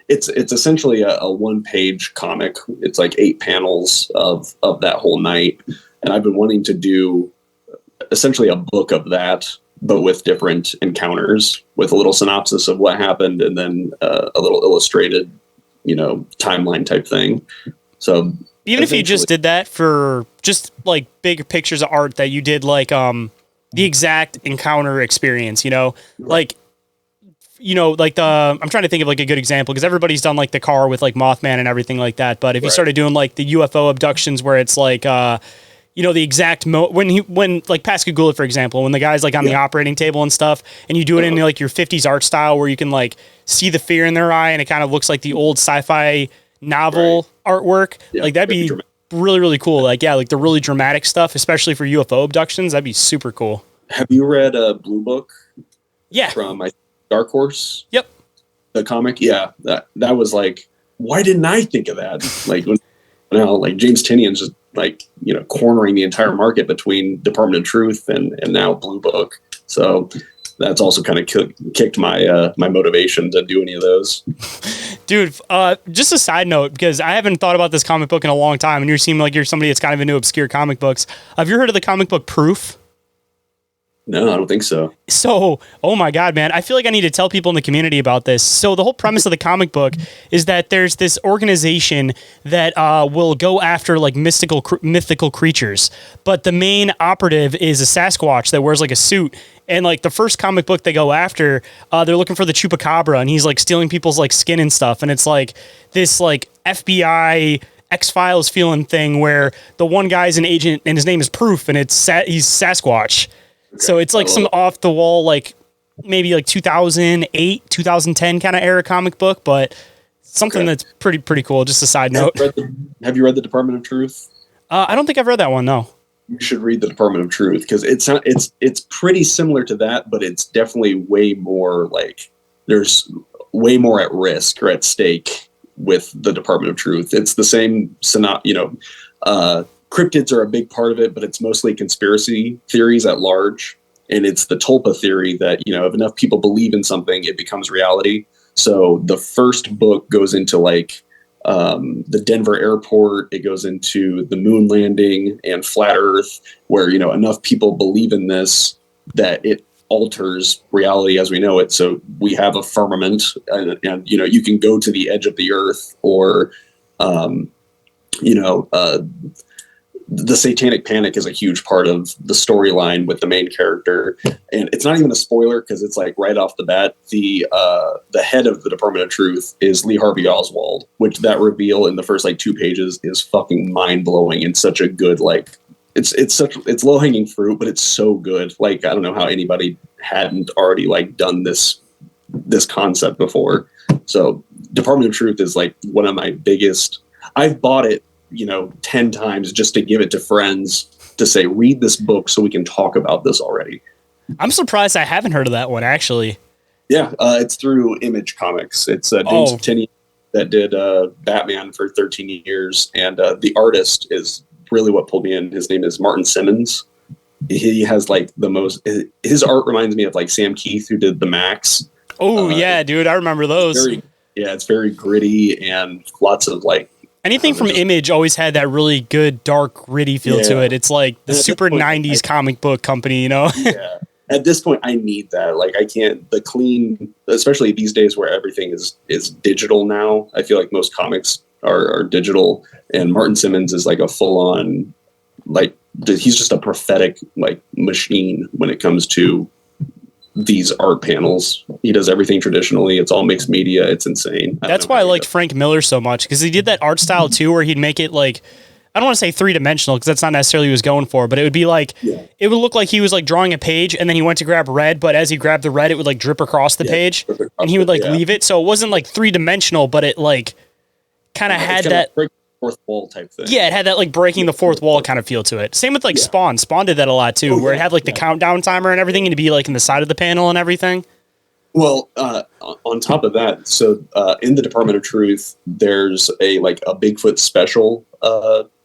it's essentially a 1-page comic. It's like 8 panels of that whole night. And I've been wanting to do essentially a book of that, but with different encounters, with a little synopsis of what happened, and then a little illustrated, timeline type thing. So even if you just did that for just like big pictures of art that you did, like the exact encounter experience, like I'm trying to think of like a good example, because everybody's done like the car with like Mothman and everything like that. But if you started doing like the UFO abductions, where it's like the exact when like Pascagoula, for example, when the guy's like on the operating table and stuff, and you do it in like your 50s art style where you can like see the fear in their eye and it kind of looks like the old sci-fi novel artwork. Like that'd be really, really cool. Like, like the really dramatic stuff, especially for UFO abductions, that'd be super cool. Have you read Blue Book? Yeah. From Dark Horse? Yep. The comic, yeah, that was like, why didn't I think of that? Like, now, like James Tinian's just like, cornering the entire market between Department of Truth and now Blue Book. So that's also kind of kicked my my motivation to do any of those. Dude, just a side note, because I haven't thought about this comic book in a long time, and you seem like you're somebody that's kind of into obscure comic books. Have you heard of the comic book Proof? No, I don't think so. So, oh my God, man, I feel like I need to tell people in the community about this. So the whole premise of the comic book is that there's this organization that will go after like mythical creatures, but the main operative is a Sasquatch that wears like a suit. And like the first comic book they go after, they're looking for the Chupacabra, and he's like stealing people's like skin and stuff. And it's like this like FBI X-Files feeling thing where the one guy's an agent and his name is Proof, and he's Sasquatch. Okay. So it's like some off the wall, like maybe like 2008, 2010 kind of era comic book, but something that's pretty cool. Just a side note. Have you read the Department of Truth? I don't think I've read that one. No. You should read the Department of Truth, because it's pretty similar to that, but it's definitely way more like there's way more at risk or at stake with the Department of Truth. It's the same, cryptids are a big part of it, but it's mostly conspiracy theories at large. And it's the Tulpa theory that, if enough people believe in something, it becomes reality. So the first book goes into like the Denver airport. It goes into the moon landing and flat Earth, where, enough people believe in this that it alters reality as we know it. So we have a firmament, and you can go to the edge of the Earth, or, the Satanic Panic is a huge part of the storyline with the main character. And it's not even a spoiler, because it's like right off the bat, the head of the Department of Truth is Lee Harvey Oswald, which that reveal in the first like 2 pages is fucking mind blowing, and such a good, like, it's low hanging fruit, but it's so good. Like, I don't know how anybody hadn't already like done this concept before. So Department of Truth is like one of my biggest. I've bought it 10 times just to give it to friends to say, read this book so we can talk about this already. I'm surprised I haven't heard of that one, actually. Yeah, it's through Image Comics. It's James Tinian that did Batman for 13 years, and the artist is really what pulled me in. His name is Martin Simmons. He has like his art reminds me of like Sam Keith, who did the Max. Oh yeah, dude, I remember those. It's very gritty and lots of like, anything from Image always had that really good, dark, gritty feel to it. It's like the super 90s comic book company, Yeah. At this point, I need that. Like, I can't, the clean, especially these days where everything is digital now. I feel like most comics are digital, and Martin Simmons is like a full-on, like, he's just a prophetic, like, machine when it comes to these art panels. He does everything traditionally. It's all mixed media. It's insane. That's why I liked Frank Miller so much, because he did that art style too, where he'd make it like, I don't want to say 3-dimensional, because that's not necessarily what he was going for, but it would be like, it would look like he was like drawing a page, and then he went to grab red, but as he grabbed the red, it would like drip across the page, and he would like leave it. So it wasn't like 3-dimensional, but it like kind of had that fourth wall type thing. Yeah, it had that like breaking the fourth wall kind of feel to it. Same with like Spawn. Spawn did that a lot too, where it had like the countdown timer and everything, and it'd be like in the side of the panel and everything. Well, on top of that, so in the Department of Truth, there's a Bigfoot special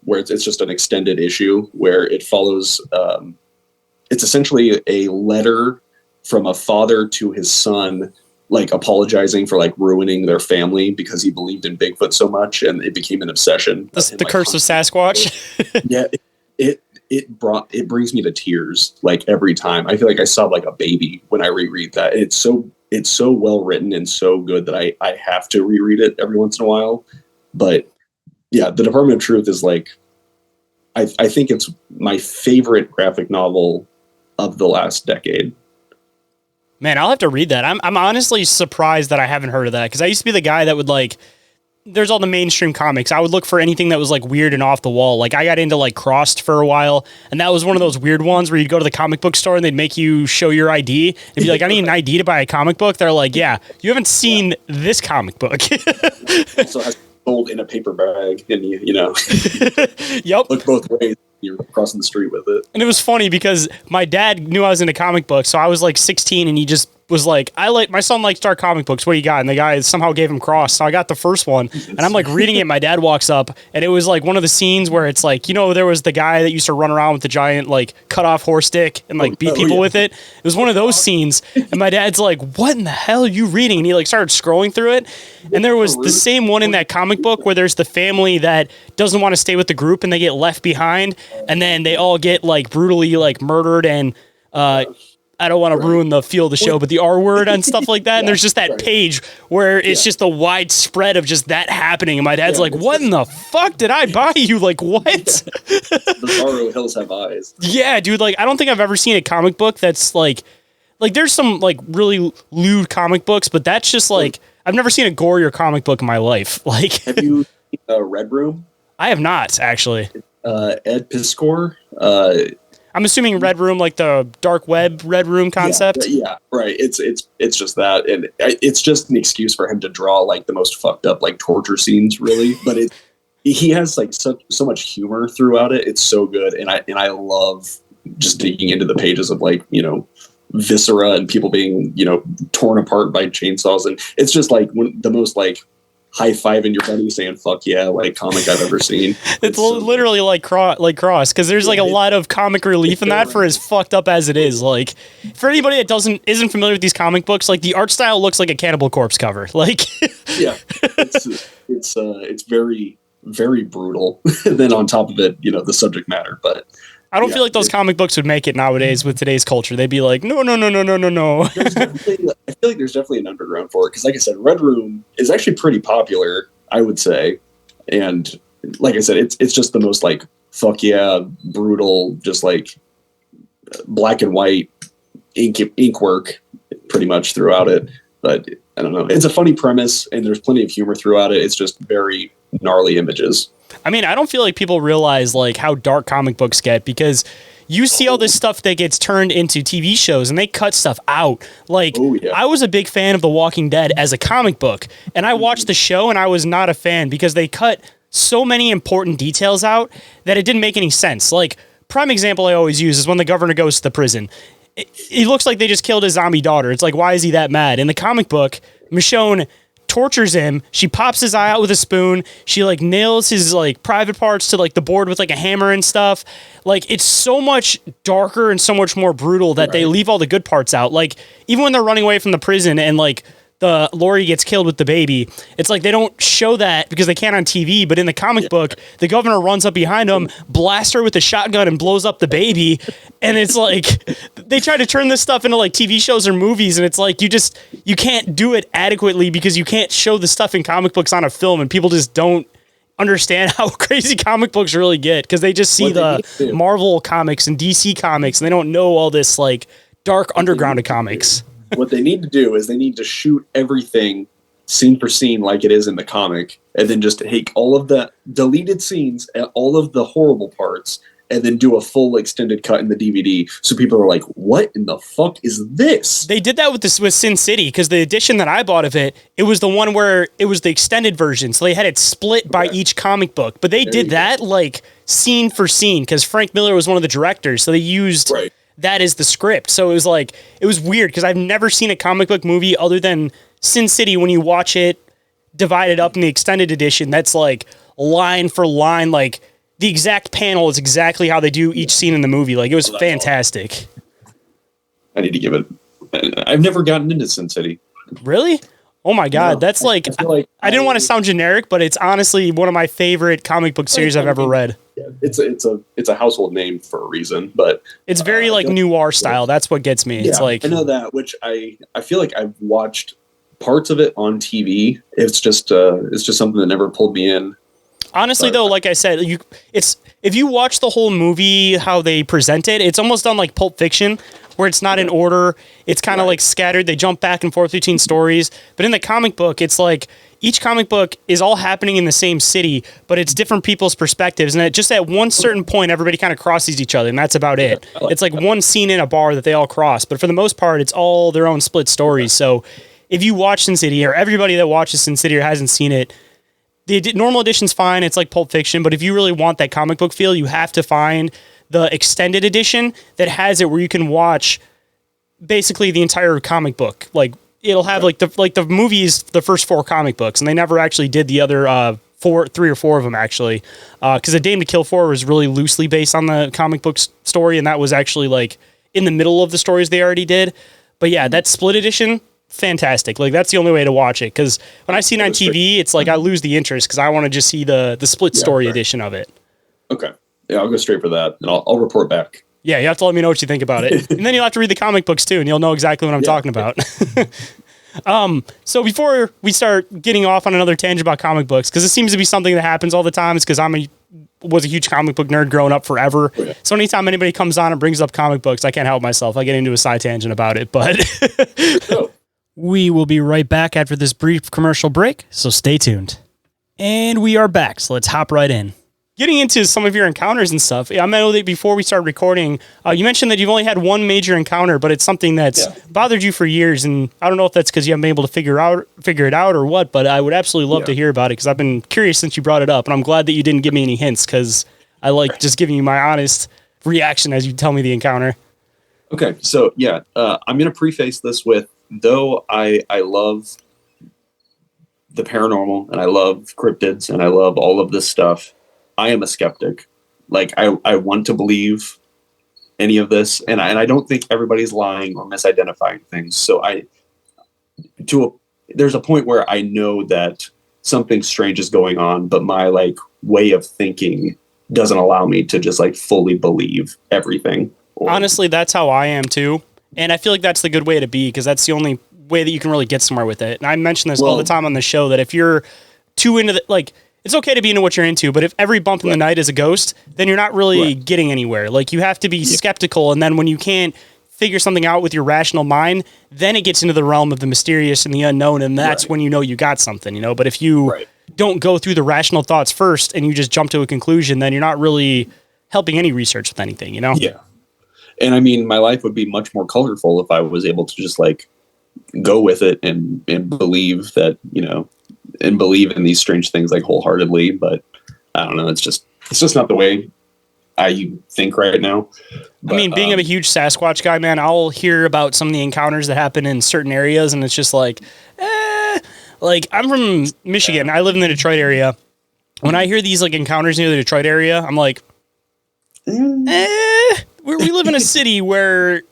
where it's just an extended issue where it follows. It's essentially a letter from a father to his son, like apologizing for like ruining their family because he believed in Bigfoot so much, and it became an obsession. The curse of Sasquatch. Yeah, it brings me to tears like every time. I feel like I saw like a baby when I reread that. It's so well written and so good that I have to reread it every once in a while. But yeah, the Department of Truth is like, I think it's my favorite graphic novel of the last decade. Man, I'll have to read that. I'm honestly surprised that I haven't heard of that, because I used to be the guy that would like, there's all the mainstream comics. I would look for anything that was like weird and off the wall. Like I got into like Crossed for a while, and that was one of those weird ones where you'd go to the comic book store and they'd make you show your ID and be like, I need an ID to buy a comic book. They're like, yeah, you haven't seen this comic book. Also has sold in a paper bag, and you know, yep, look both ways. You're crossing the street with it. And it was funny because my dad knew I was into comic books, so I was like 16 and he just was like, my son likes dark comic books. What do you got? And the guy somehow gave him Cross. So I got the first one and I'm like reading it. My dad walks up and it was like one of the scenes where it's like, there was the guy that used to run around with the giant like cut off horse stick and like beat people with it. It was one of those scenes. And my dad's like, what in the hell are you reading? And he like started scrolling through it. And there was the same one in that comic book where there's the family that doesn't want to stay with the group and they get left behind. And then they all get like brutally like murdered and, I don't want to ruin the feel of the show, but the R word and stuff like that. And there's just that page where it's just a wide spread of just that happening. And my dad's like, what in the fuck did I buy you? Like, what? Bizarro Hills Have Eyes. Yeah, dude. Like, I don't think I've ever seen a comic book that's like there's some like really lewd comic books, but that's just like, I've never seen a gorier comic book in my life. Like, have you seen Red Room? I have not, actually. Ed Piskor. I'm assuming Red Room, like the dark web Red Room concept. Yeah, right. It's just that, and it's just an excuse for him to draw like the most fucked up like torture scenes, really. But he has like so much humor throughout it. It's so good, and I love just digging into the pages of like viscera and people being torn apart by chainsaws, and it's just like the most like high-fiving your buddy saying fuck yeah like comic I've ever seen. It's literally like Cross because there's like a lot of comic relief in that for as fucked up as it is. Like, for anybody that isn't familiar with these comic books, like the art style looks like a Cannibal Corpse cover. Like, yeah, it's very, very brutal. And then on top of it, the subject matter. But I don't feel like those comic books would make it nowadays with today's culture. They'd be like, no. I feel like there's definitely an underground for it. Because like I said, Red Room is actually pretty popular, I would say. And like I said, it's just the most like, fuck yeah, brutal, just like black and white ink work pretty much throughout it. But I don't know. It's a funny premise and there's plenty of humor throughout it. It's just very gnarly images. I mean, I don't feel like people realize like how dark comic books get because you see all this stuff that gets turned into TV shows and they cut stuff out. Like, I was a big fan of The Walking Dead as a comic book, and I watched the show and I was not a fan because they cut so many important details out that it didn't make any sense. Like, prime example I always use is when the governor goes to the prison. It looks like they just killed his zombie daughter. It's like, why is he that mad? In the comic book, Michonne tortures him. She pops his eye out with a spoon. She like nails his like private parts to like the board with like a hammer and stuff. Like, it's so much darker and so much more brutal that they leave all the good parts out. Like, even when they're running away from the prison and like the Lori gets killed with the baby, it's like they don't show that because they can't on TV, but in the comic book, the governor runs up behind him, blasts her with a shotgun and blows up the baby. And it's like, they try to turn this stuff into like TV shows or movies, and it's like, you can't do it adequately because you can't show the stuff in comic books on a film, and people just don't understand how crazy comic books really get because they just see the Marvel comics and DC comics, and they don't know all this like dark underground of comics. What they need to do is they need to shoot everything scene for scene like it is in the comic, and then just take all of the deleted scenes and all of the horrible parts and then do a full extended cut in the DVD so people are like, what in the fuck is this? They did that with Sin City because the edition that I bought of it was the one where it was the extended version, so they had it split by each comic book, but they did that like scene for scene because Frank Miller was one of the directors, so they used that is the script. So it was like, it was weird because I've never seen a comic book movie other than Sin City when you watch it divided up in the extended edition. That's like line for line, like the exact panel is exactly how they do each scene in the movie. Like, it was fantastic. I need to give it. I've never gotten into Sin City. Really? Oh my God. That's like, I didn't want to sound generic, but it's honestly one of my favorite comic book series I've ever read. Yeah, it's a household name for a reason, but it's very like noir style. That's what gets me. It's like, I know that, which I feel like I've watched parts of it on TV. It's just something that never pulled me in. Honestly, though, like I said, if you watch the whole movie, how they present it, it's almost done like Pulp Fiction, where it's not in order. It's kind of like scattered. They jump back and forth between stories. But in the comic book, it's like each comic book is all happening in the same city, but it's different people's perspectives. And just at one certain point, everybody kind of crosses each other, and that's about it. It's like one scene in a bar that they all cross. But for the most part, it's all their own split stories. So if you watch Sin City, or everybody that watches Sin City or hasn't seen it, the normal edition's fine. It's like Pulp Fiction. But if you really want that comic book feel, you have to find the extended edition that has it where you can watch basically the entire comic book. Like it'll have like the movies, the first 4 comic books, and they never actually did the other 3 or 4 of them actually, because A Dame to Kill For was really loosely based on the comic book story, and that was actually like in the middle of the stories they already did. But yeah, that split edition, fantastic. Like that's the only way to watch it, because when I see it on TV, it's like I lose the interest because I want to just see the split story edition of it. Okay. Yeah, I'll go straight for that, and I'll report back. Yeah, you have to let me know what you think about it. And then you'll have to read the comic books too, and you'll know exactly what I'm talking about. So before we start getting off on another tangent about comic books, because it seems to be something that happens all the time, it's because was a huge comic book nerd growing up forever. Oh, yeah. So anytime anybody comes on and brings up comic books, I can't help myself. I get into a side tangent about it, but we will be right back after this brief commercial break, so stay tuned. And we are back, so let's hop right in. Getting into some of your encounters and stuff, I know that before we started recording, you mentioned that you've only had one major encounter, but it's something that's bothered you for years, and I don't know if that's because you haven't been able to figure it out or what, but I would absolutely love to hear about it, because I've been curious since you brought it up, and I'm glad that you didn't give me any hints, because I like just giving you my honest reaction as you tell me the encounter. Okay, so I'm going to preface this with, though I love the paranormal, and I love cryptids, and I love all of this stuff, I am a skeptic. Like I want to believe any of this, and I don't think everybody's lying or misidentifying things. So there's a point where I know that something strange is going on, but my like way of thinking doesn't allow me to just like fully believe everything. Honestly, that's how I am too, and I feel like that's the good way to be, because that's the only way that you can really get somewhere with it. And I mention this all the time on the show, that if you're too into it's okay to be into what you're into, but if every bump in the night is a ghost, then you're not really getting anywhere. Like you have to be skeptical, and then when you can't figure something out with your rational mind, then it gets into the realm of the mysterious and the unknown, and that's when you know you got something, you know. But if you don't go through the rational thoughts first and you just jump to a conclusion, then you're not really helping any research with anything, you know? Yeah. And I mean, my life would be much more colorful if I was able to just like go with it and believe that, you know, and believe in these strange things like wholeheartedly, but I don't know. It's just not the way I think right now. But, I mean, being a huge Sasquatch guy, man, I'll hear about some of the encounters that happen in certain areas, and it's just like, like I'm from Michigan. I live in the Detroit area. When I hear these like encounters near the Detroit area, I'm like, we live in a city where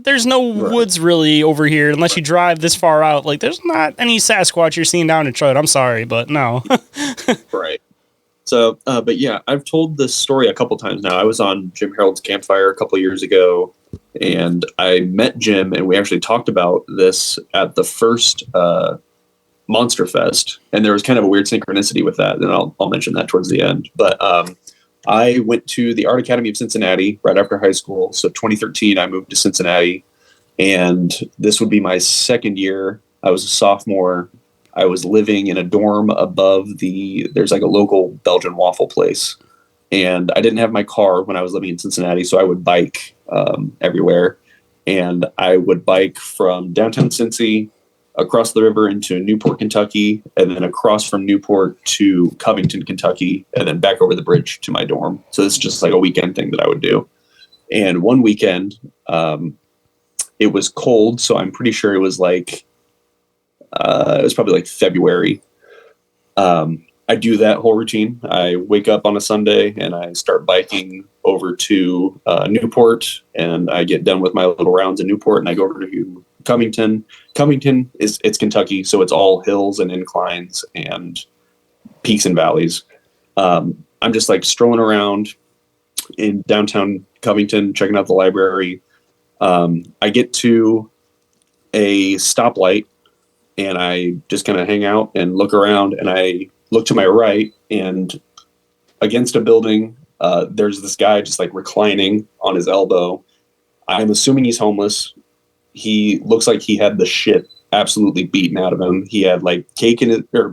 there's no woods really over here unless you drive this far out. Like there's not any Sasquatch you're seeing down in Detroit. I'm sorry, but no. Right. So, but yeah, I've told this story a couple times now. I was on Jim Harold's campfire a couple years ago, and I met Jim, and we actually talked about this at the first Monster Fest, and there was kind of a weird synchronicity with that, and I'll mention that towards the end. But I went to the Art Academy of Cincinnati right after high school. So 2013, I moved to Cincinnati, and this would be my second year. I was a sophomore. I was living in a dorm above there's like a local Belgian waffle place. And I didn't have my car when I was living in Cincinnati, so I would bike everywhere. And I would bike from downtown Cincy across the river into Newport, Kentucky, and then across from Newport to Covington, Kentucky, and then back over the bridge to my dorm. So it's just like a weekend thing that I would do. And one weekend, it was cold, so I'm pretty sure it was like, it was probably like February. I do that whole routine. I wake up on a Sunday and I start biking over to Newport, and I get done with my little rounds in Newport, and I go over to Covington. Covington it's Kentucky, so it's all hills and inclines and peaks and valleys. I'm just like strolling around in downtown Covington, checking out the library. I get to a stoplight, and I just kind of hang out and look around, and I look to my right, and against a building, there's this guy just like reclining on his elbow. I'm assuming he's homeless. He looks like he had the shit absolutely beaten out of him. He had like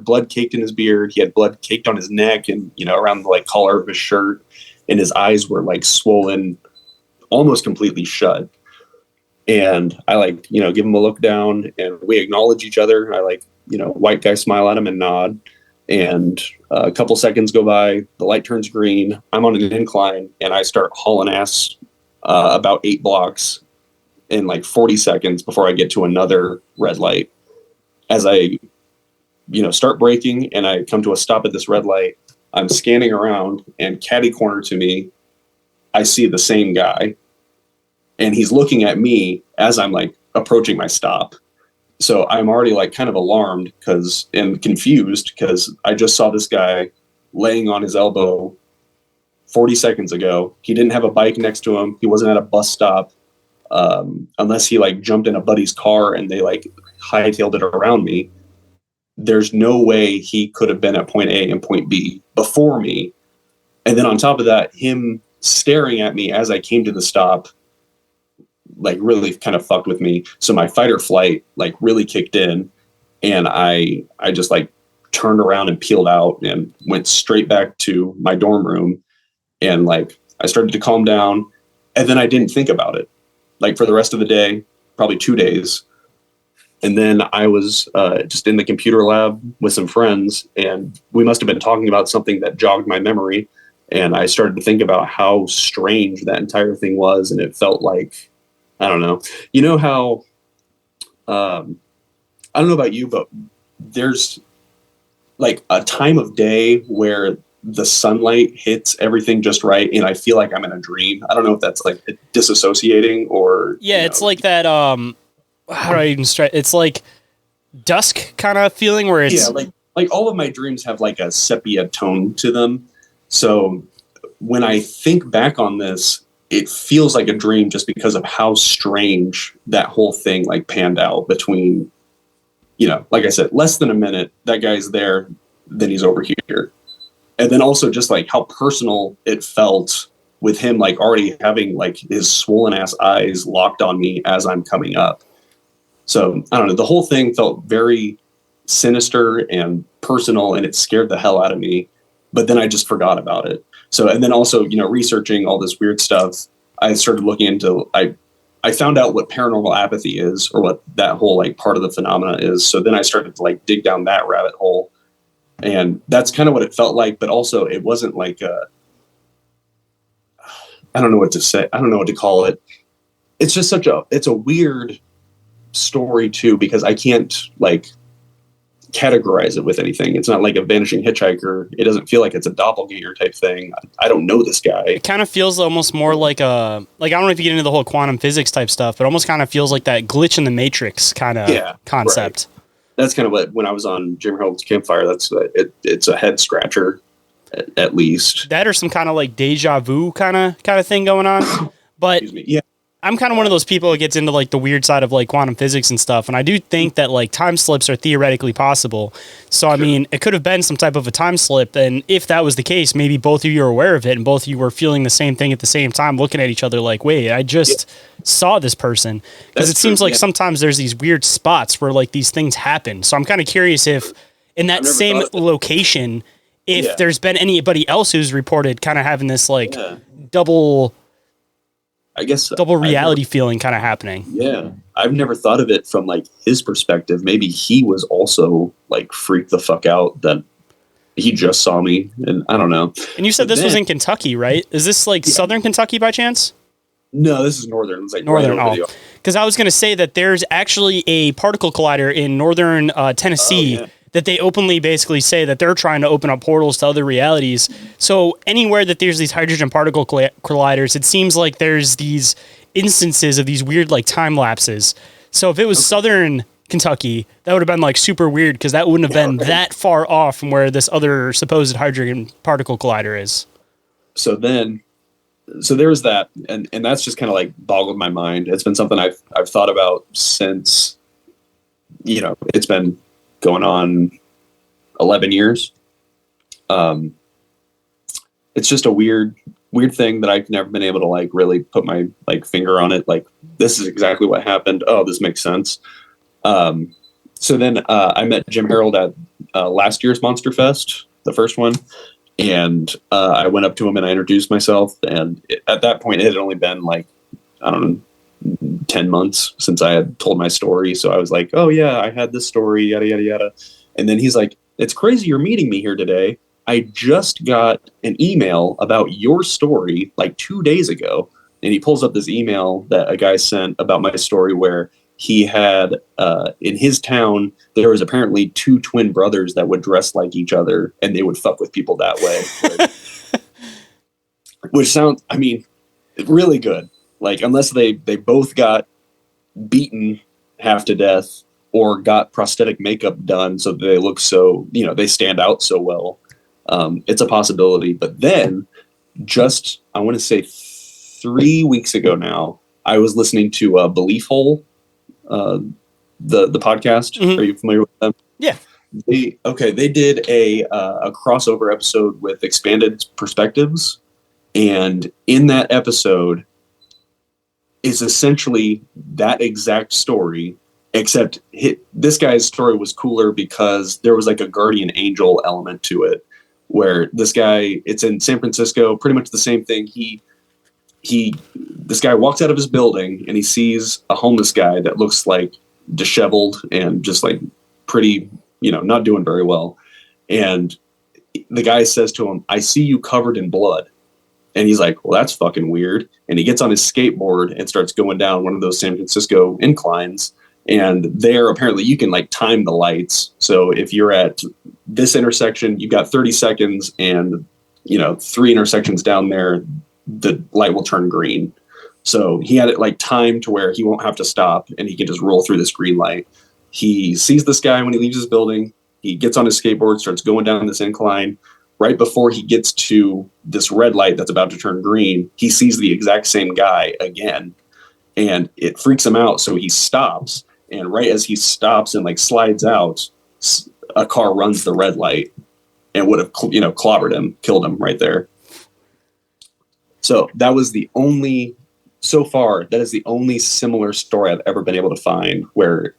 blood caked in his beard. He had blood caked on his neck and, you know, around the like collar of his shirt, and his eyes were like swollen, almost completely shut. And I like, you know, give him a look down, and we acknowledge each other. I like, you know, white guy smile at him and nod. And a couple seconds go by, the light turns green. I'm on an incline, and I start hauling ass about 8 blocks in like 40 seconds before I get to another red light. As I, start braking and I come to a stop at this red light, I'm scanning around, and catty corner to me, I see the same guy, and he's looking at me as I'm like approaching my stop. So I'm already like kind of alarmed and confused because I just saw this guy laying on his elbow 40 seconds ago. He didn't have a bike next to him. He wasn't at a bus stop, unless he like jumped in a buddy's car and they like hightailed it around me. There's no way he could have been at point A and point B before me. And then on top of that, him staring at me as I came to the stop, like really kind of fucked with me. So my fight or flight like really kicked in, and I just like turned around and peeled out and went straight back to my dorm room. And like I started to calm down, and then I didn't think about it like for the rest of the day, probably 2 days. And then I was just in the computer lab with some friends, and we must have been talking about something that jogged my memory. And I started to think about how strange that entire thing was. And it felt like, I don't know, how, I don't know about you, but there's like a time of day where the sunlight hits everything just right, and I feel like I'm in a dream. I don't know if that's like disassociating or... Yeah, it's like that, how do I even stress? It's like dusk kind of feeling where it's... Yeah, like all of my dreams have like a sepia tone to them. So when I think back on this, it feels like a dream just because of how strange that whole thing like panned out between, like I said, less than a minute, that guy's there, then he's over here. And then also just like how personal it felt with him, like already having like his swollen ass eyes locked on me as I'm coming up. So I don't know, the whole thing felt very sinister and personal, and it scared the hell out of me. But then I just forgot about it. So, and then also, researching all this weird stuff, I started looking into, I found out what paranormal apathy is, or what that whole like part of the phenomena is. So then I started to like dig down that rabbit hole, and that's kind of what it felt like. But also it wasn't like I don't know what to say. I don't know what to call it. It's just it's a weird story too, because I can't like categorize it with anything. It's not like a vanishing hitchhiker. It doesn't feel like it's a doppelganger type thing. I don't know this guy. It kind of feels almost more like I don't know if you get into the whole quantum physics type stuff, but almost kind of feels like that glitch in the matrix kind of concept. Right. That's kind of what, when I was on Jim Harold's Campfire, that's it's a head scratcher at least. That or some kind of like deja vu kind of thing going on. But Excuse me. Yeah. I'm kind of one of those people that gets into like the weird side of like quantum physics and stuff. And I do think that like time slips are theoretically possible. So, I mean, it could have been some type of a time slip. And if that was the case, maybe both of you are aware of it and both of you were feeling the same thing at the same time, looking at each other like, wait, I just saw this person. Because it seems like sometimes there's these weird spots where like these things happen. So I'm kind of curious if in that same location, if there's been anybody else who's reported kind of having this like double reality feeling kind of happening. Yeah. I've never thought of it from like his perspective. Maybe he was also like freaked the fuck out that he just saw me, and I don't know. And you said this was in Kentucky, right? Is this like southern Kentucky by chance? No, this is northern. It's like northern. Because I was going to say that there's actually a particle collider in northern Tennessee that they openly basically say that they're trying to open up portals to other realities. So anywhere that there's these hydrogen particle colliders, it seems like there's these instances of these weird like time lapses. So if it was southern Kentucky, that would have been like super weird, because that wouldn't have been that far off from where this other supposed hydrogen particle collider is. So there was that, and that's just kind of like boggled my mind. It's been something I've thought about since, it's been going on 11 years. It's just a weird thing that I've never been able to like really put my like finger on it. Like, this is exactly what happened. Oh, this makes sense. So then I met Jim Harold at last year's Monster Fest, the first one. And I went up to him and I introduced myself. And at that point, it had only been like, I don't know, 10 months since I had told my story. So I was like, oh yeah, I had this story, yada, yada, yada. And then he's like, it's crazy you're meeting me here today. I just got an email about your story like 2 days ago. and he pulls up this email that a guy sent about my story where he had in his town there was apparently 2 twin brothers that would dress like each other and they would fuck with people that way. Which sounds, I mean, really good. Like, unless they both got beaten half to death or got prosthetic makeup done so that they look so, you know, they stand out so well. It's a possibility. But then just, I want to say 3 weeks ago now, I was listening to Belief Hole, the podcast. Mm-hmm. Are you familiar with them? Yeah. They did a crossover episode with Expanded Perspectives. And in that episode is essentially that exact story, except this guy's story was cooler because there was like a guardian angel element to it, where this guy, it's in San Francisco, pretty much the same thing. This guy walks out of his building and he sees a homeless guy that looks like disheveled and just like pretty, you know, not doing very well. And the guy says to him, "I see you covered in blood." And he's like, "Well, that's fucking weird." And he gets on his skateboard and starts going down one of those San Francisco inclines. And there, apparently, you can like time the lights. So if you're at this intersection, you've got 30 seconds, and 3 intersections down there, the light will turn green. So he had it like timed to where he won't have to stop, and he can just roll through this green light. He sees this guy when he leaves his building. He gets on his skateboard, starts going down this incline. Right before he gets to this red light that's about to turn green, he sees the exact same guy again, and it freaks him out. So he stops, and right as he stops and like slides out, a car runs the red light and would have clobbered him, killed him right there. So that was that is the only similar story I've ever been able to find where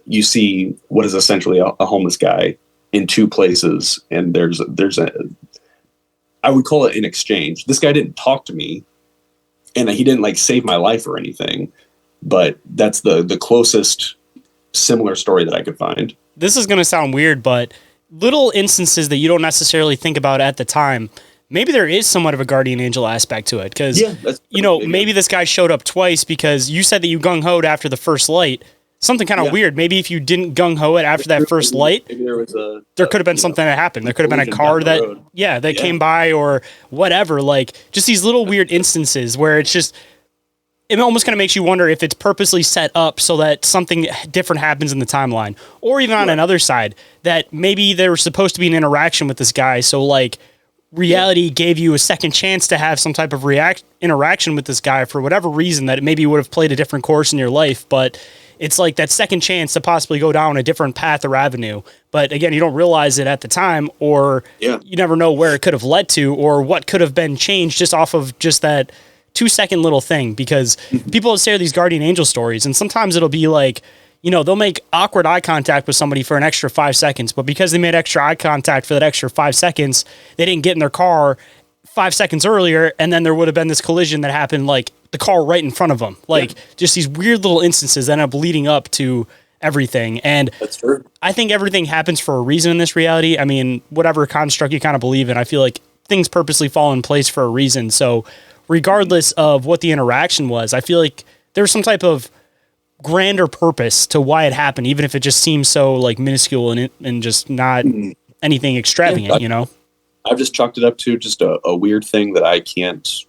you see what is essentially a homeless guy in 2 places, and there's I would call it an exchange. This guy didn't talk to me, and he didn't like save my life or anything, but that's the closest similar story that I could find. This is going to sound weird, but little instances that you don't necessarily think about at the time, maybe there is somewhat of a guardian angel aspect to it, because maybe this guy showed up twice because you said that you gung-hoed after the first light. Something kind of weird. Maybe if you didn't gung-ho it after that first light, maybe there could have been something that happened. There could have been a car that came by or whatever. Like, just these little weird instances where it's just, it almost kind of makes you wonder if it's purposely set up so that something different happens in the timeline. Or even on another side, that maybe there was supposed to be an interaction with this guy. So like, reality gave you a second chance to have some type of interaction with this guy for whatever reason, that it maybe would have played a different course in your life. But it's like that second chance to possibly go down a different path or avenue. But again, you don't realize it at the time, or you never know where it could have led to or what could have been changed just off of just that 2-second little thing. Because people share these guardian angel stories, and sometimes it'll be like, they'll make awkward eye contact with somebody for an extra 5 seconds, but because they made extra eye contact for that extra 5 seconds, they didn't get in their car 5 seconds earlier, and then there would have been this collision that happened, like the car right in front of them. Like just these weird little instances that end up leading up to everything. And that's true. I think everything happens for a reason in this reality. I mean, whatever construct you kind of believe in, I feel like things purposely fall in place for a reason. So regardless of what the interaction was, I feel like there's some type of grander purpose to why it happened, even if it just seems so like minuscule and just not anything extravagant, I've just chalked it up to just a weird thing that I can't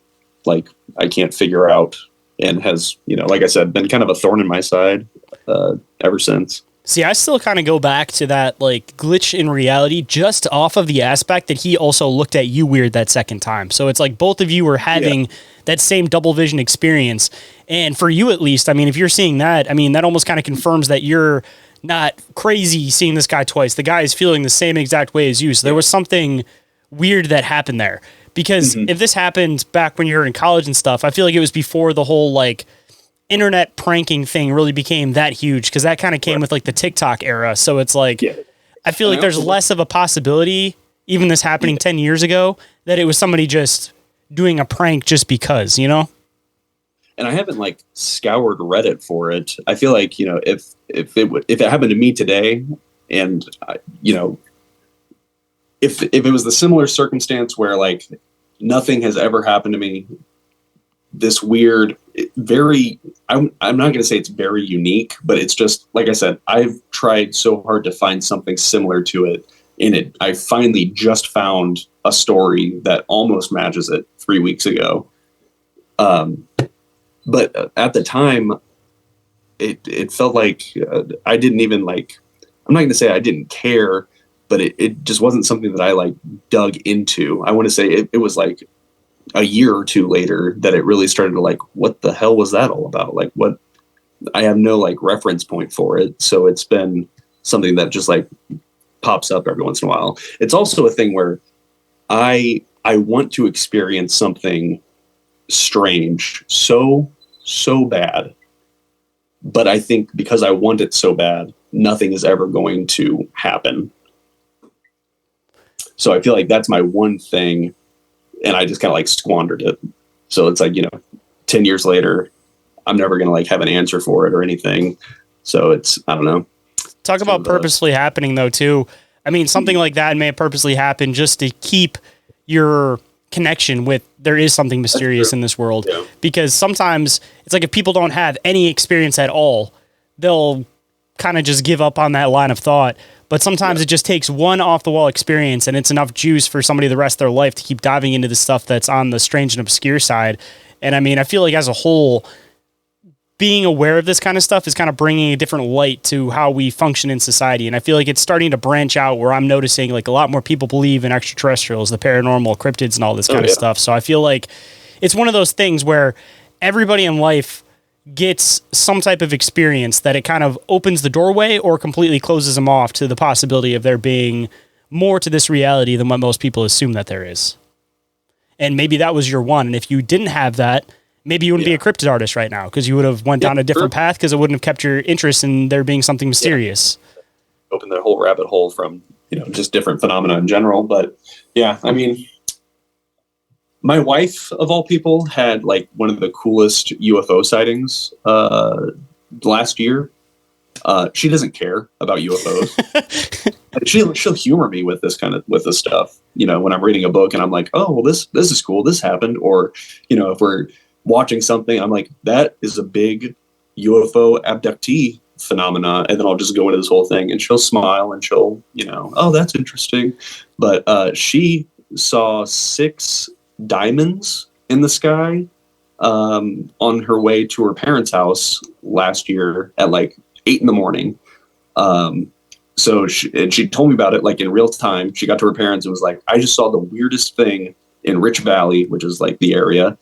figure out, and has, like I said, been kind of a thorn in my side ever since. See, I still kind of go back to that like glitch in reality just off of the aspect that he also looked at you weird that second time. So it's like both of you were having that same double vision experience. And for you, at least, I mean, if you're seeing that, I mean, that almost kind of confirms that you're not crazy seeing this guy twice. The guy is feeling the same exact way as you. So there was something weird that happened there. Because if this happened back when you were in college and stuff, I feel like it was before the whole like internet pranking thing really became that huge, because that kind of came with like the TikTok era. So it's like, I feel like there's less of a possibility, even this happening 10 years ago, that it was somebody just doing a prank just because, And I haven't like scoured Reddit for it. I feel like, if it happened to me today, and if it was the similar circumstance where like nothing has ever happened to me, this weird, very, I'm not going to say it's very unique, but it's just, like I said, I've tried so hard to find something similar to it in it. I finally just found a story that almost matches it 3 weeks ago. But at the time, it felt like I didn't even like, I'm not going to say I didn't care, but it just wasn't something that I like dug into. I want to say it was like a year or two later that it really started to like, what the hell was that all about? Like, what? I have no like reference point for it. So it's been something that just like pops up every once in a while. It's also a thing where I want to experience something strange so bad, but I think because I want it so bad, nothing is ever going to happen. So I feel like that's my one thing, and I just kind of like squandered it. So it's like, 10 years later, I'm never going to like have an answer for it or anything. So it's, I don't know. Talk about purposely happening though, too. I mean, something like that may have purposely happened just to keep your connection with, there is something mysterious in this world. Yeah. Because sometimes it's like if people don't have any experience at all, they'll kind of just give up on that line of thought. But sometimes it just takes one off the wall experience and it's enough juice for somebody the rest of their life to keep diving into the stuff that's on the strange and obscure side. And I mean, I feel like as a whole, being aware of this kind of stuff is kind of bringing a different light to how we function in society. And I feel like it's starting to branch out where I'm noticing like a lot more people believe in extraterrestrials, the paranormal, cryptids, and all this kind of stuff. So I feel like it's one of those things where everybody in life gets some type of experience that it kind of opens the doorway or completely closes them off to the possibility of there being more to this reality than what most people assume that there is. And maybe that was your one. And if you didn't have that, maybe you wouldn't be a cryptid artist right now because you would have went down a different path because it wouldn't have kept your interest in there being something mysterious. Open the whole rabbit hole from, just different phenomena in general. But yeah, I mean, my wife, of all people, had like one of the coolest UFO sightings last year. She doesn't care about UFOs. She'll humor me with this stuff. When I'm reading a book and I'm like, oh, well, this is cool. This happened. Or, if we're watching something, I'm like, that is a big UFO abductee phenomena. And then I'll just go into this whole thing and she'll smile and she'll, oh, that's interesting. But she saw 6 diamonds in the sky on her way to her parents' house last year at like 8 a.m. So she told me about it like in real time. She got to her parents and was like, I just saw the weirdest thing in Rich Valley, which is like the area,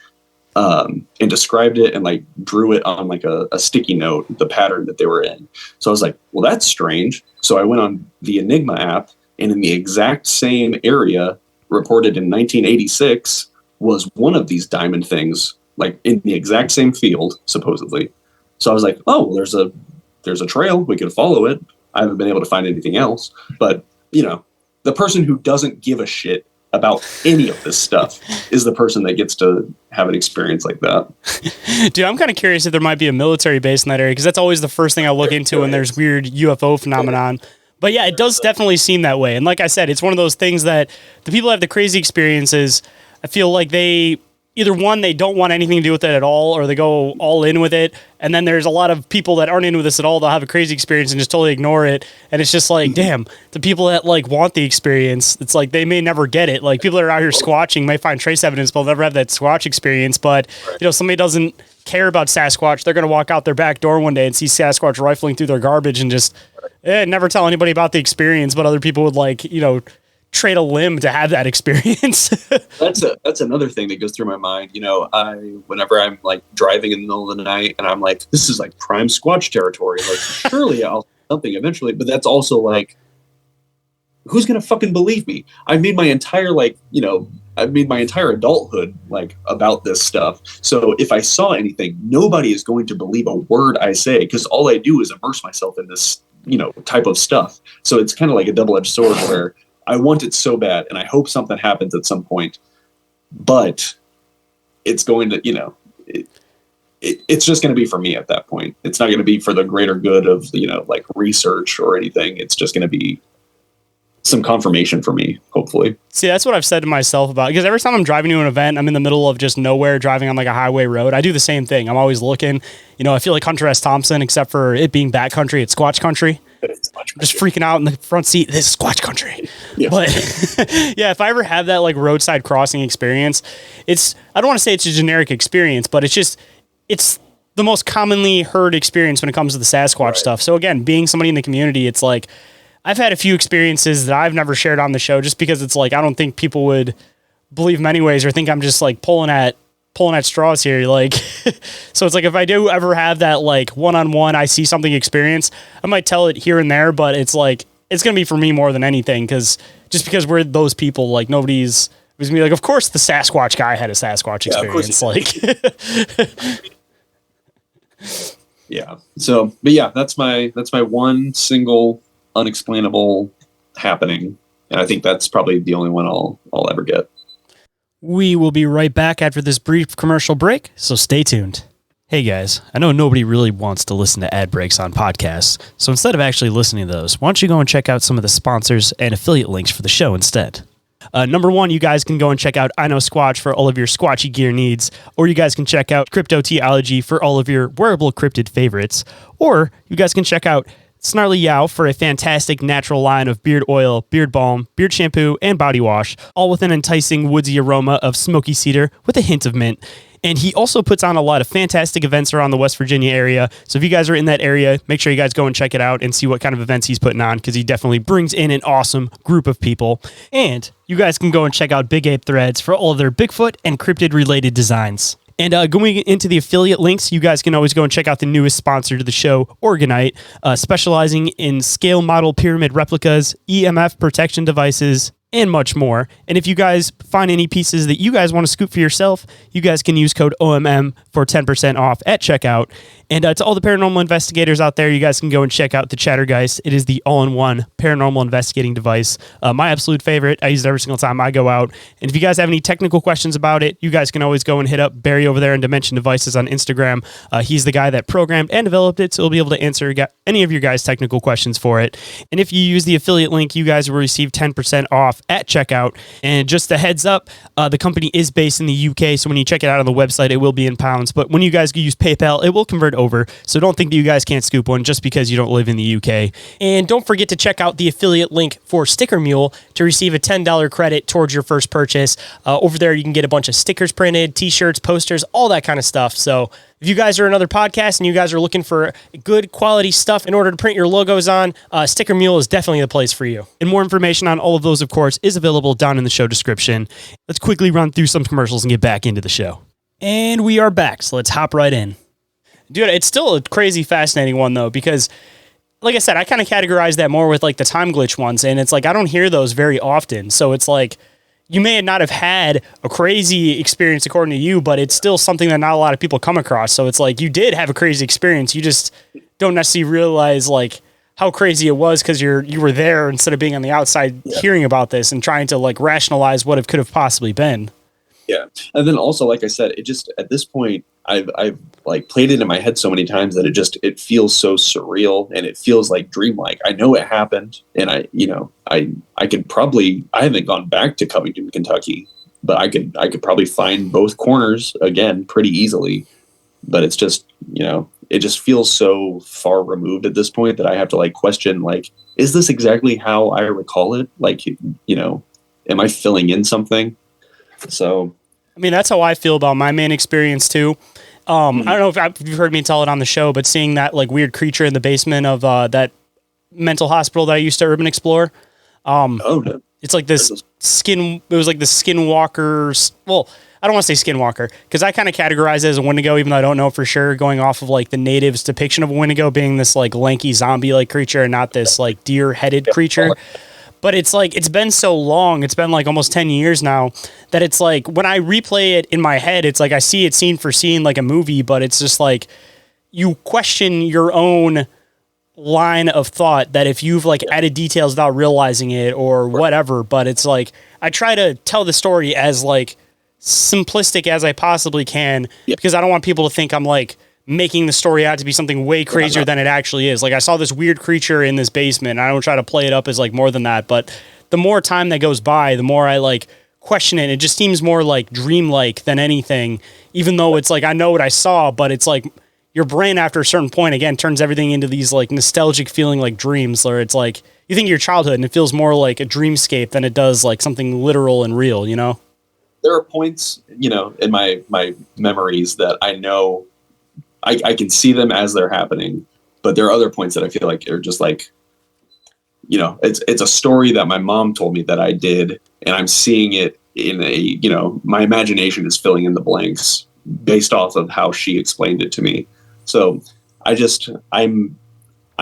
and described it and like drew it on like a sticky note, the pattern that they were in. So I was like, well, that's strange. So I went on the Enigma app, and in the exact same area reported in 1986 was one of these diamond things, like in the exact same field, supposedly. So I was like, oh, well, there's a trail. We could follow it. I haven't been able to find anything else. But, the person who doesn't give a shit about any of this stuff is the person that gets to have an experience like that. Dude, I'm kind of curious if there might be a military base in that area, because that's always the first thing I look into when there's weird UFO phenomenon. But yeah, it does definitely seem that way. And like I said, it's one of those things that the people that have the crazy experiences, I feel like they either one, they don't want anything to do with it at all, or they go all in with it. And then there's a lot of people that aren't in with this at all. They'll have a crazy experience and just totally ignore it. And it's just like, damn, the people that like want the experience, it's like they may never get it. Like people that are out here squatching might find trace evidence, but they'll never have that squatch experience. But somebody doesn't care about Sasquatch. They're going to walk out their back door one day and see Sasquatch rifling through their garbage and just never tell anybody about the experience. But other people would like, trade a limb to have that experience. That's another thing that goes through my mind. Whenever I'm like driving in the middle of the night and I'm like, this is like prime Squatch territory. Like surely I'll something eventually. But that's also like, who's gonna fucking believe me? I've made my entire adulthood like about this stuff. So if I saw anything, nobody is going to believe a word I say because all I do is immerse myself in this type of stuff. So it's kind of like a double-edged sword where I want it so bad, and I hope something happens at some point, but it's going to, it's just going to be for me at that point. It's not going to be for the greater good of, like research or anything. It's just going to be some confirmation for me, hopefully. See, that's what I've said to myself about, because every time I'm driving to an event, I'm in the middle of just nowhere driving on like a highway road. I do the same thing. I'm always looking, I feel like Hunter S. Thompson, except for it being backcountry, it's Squatch country. I'm just freaking out in the front seat. This is Squatch country. Yeah. But yeah, if I ever have that like roadside crossing experience, I don't want to say it's a generic experience, but it's the most commonly heard experience when it comes to the Sasquatch stuff. So again, being somebody in the community, it's like, I've had a few experiences that I've never shared on the show just because it's like, I don't think people would believe them anyways, or think I'm just like pulling at straws here. Like, so it's like, if I do ever have that like one-on-one, I see something experience, I might tell it here and there, but it's like, it's going to be for me more than anything. Just because we're those people, like nobody's going to be like, of course the Sasquatch guy had a Sasquatch experience. Yeah. So, but yeah, that's my one single unexplainable happening, and I think that's probably the only one I'll ever get. We will be right back after this brief commercial break, so stay tuned. Hey guys, I know nobody really wants to listen to ad breaks on podcasts, so instead of actually listening to those, why don't you go and check out some of the sponsors and affiliate links for the show instead. Number one, you guys can go and check out IKNOWSQUATCH for all of your squatchy gear needs, or you guys can check out Cryptoteeology for all of your wearable cryptid favorites, or you guys can check out Snarly for a fantastic natural line of beard oil, beard balm, beard shampoo, and body wash, all with an enticing woodsy aroma of smoky cedar with a hint of mint. And he also puts on a lot of fantastic events around the West Virginia area. So if you guys are in that area, make sure you guys go and check it out and see what kind of events he's putting on, because he definitely brings in an awesome group of people. And you guys can go and check out Big Ape Threads for all of their Bigfoot and cryptid related designs. And going into the affiliate links, you guys can always go and check out the newest sponsor to the show, Oregon-ite, specializing in scale model pyramid replicas, EMF protection devices, and much more. And if you guys find any pieces that you guys want to scoop for yourself, you guys can use code OMM for 10% off at checkout. And to all the paranormal investigators out there, you guys can go and check out the Chattergeist. It is the all-in-one paranormal investigating device. My absolute favorite. I use it every single time I go out. And if you guys have any technical questions about it, you guys can always go and hit up Barry over there in Dimension Devices on Instagram. He's the guy that programmed and developed it, so he'll be able to answer any of your guys' technical questions for it. And if you use the affiliate link, you guys will receive 10% off at checkout. And just a heads up, the company is based in the UK, so when you check it out on the website, it will be in pounds. But when you guys use PayPal, it will convert over. So don't think that you guys can't scoop one just because you don't live in the UK. And don't forget to check out the affiliate link for Sticker Mule to receive a $10 credit towards your first purchase. Over there, you can get a bunch of stickers printed, t-shirts, posters, all that kind of stuff. So if you guys are another podcast and you guys are looking for good quality stuff in order to print your logos on, Sticker Mule is definitely the place for you. And more information on all of those, of course, is available down in the show description. Let's quickly run through some commercials and get back into the show. And we are back, so let's hop right in. Dude, it's still a crazy fascinating one, though, because, like I said, I kind of categorize that more with, like, the time glitch ones, and it's like, I don't hear those very often, so it's like, you may not have had a crazy experience according to you, but it's still something that not a lot of people come across, so it's like, you did have a crazy experience, you just don't necessarily realize, like, how crazy it was because you were there instead of being on the outside hearing about this and trying to, like, rationalize what it could have possibly been. Yeah. And then also, like I said, it just, at this point, I've like played it in my head so many times that it feels so surreal and it feels like dreamlike. I know it happened, and I could probably, I haven't gone back to Covington, Kentucky, but I could probably find both corners again pretty easily. But it's just, it just feels so far removed at this point that I have to like question, like, is this exactly how I recall it? Like, am I filling in something? So, I mean, that's how I feel about my main experience too. I don't know if you've heard me tell it on the show, but seeing that like weird creature in the basement of that mental hospital that I used to urban explore. No. It's like this it was like the skinwalkers. Well, I don't want to say skinwalker because I kind of categorize it as a Wendigo, even though I don't know for sure, going off of like the natives' depiction of a Wendigo being this like lanky zombie like creature and not this like deer headed creature. But it's like, it's been so long, it's been like almost 10 years now, that it's like, when I replay it in my head, it's like I see it scene for scene like a movie, but it's just like, you question your own line of thought that if you've like added details without realizing it or whatever, but it's like, I try to tell the story as like simplistic as I possibly can, because I don't want people to think I'm like making the story out to be something way crazier than it actually is. Like, I saw this weird creature in this basement, and I don't try to play it up as like more than that, but the more time that goes by, the more I like question it. It just seems more like dreamlike than anything, even though it's like I know what I saw, but it's like your brain after a certain point again turns everything into these like nostalgic feeling like dreams, where it's like you think of your childhood and it feels more like a dreamscape than it does like something literal and real, you know? There are points, you know, in my memories that I know I can see them as they're happening, but there are other points that I feel like are just like, you know, it's a story that my mom told me that I did, and I'm seeing it in a, you know, my imagination is filling in the blanks based off of how she explained it to me. So I'm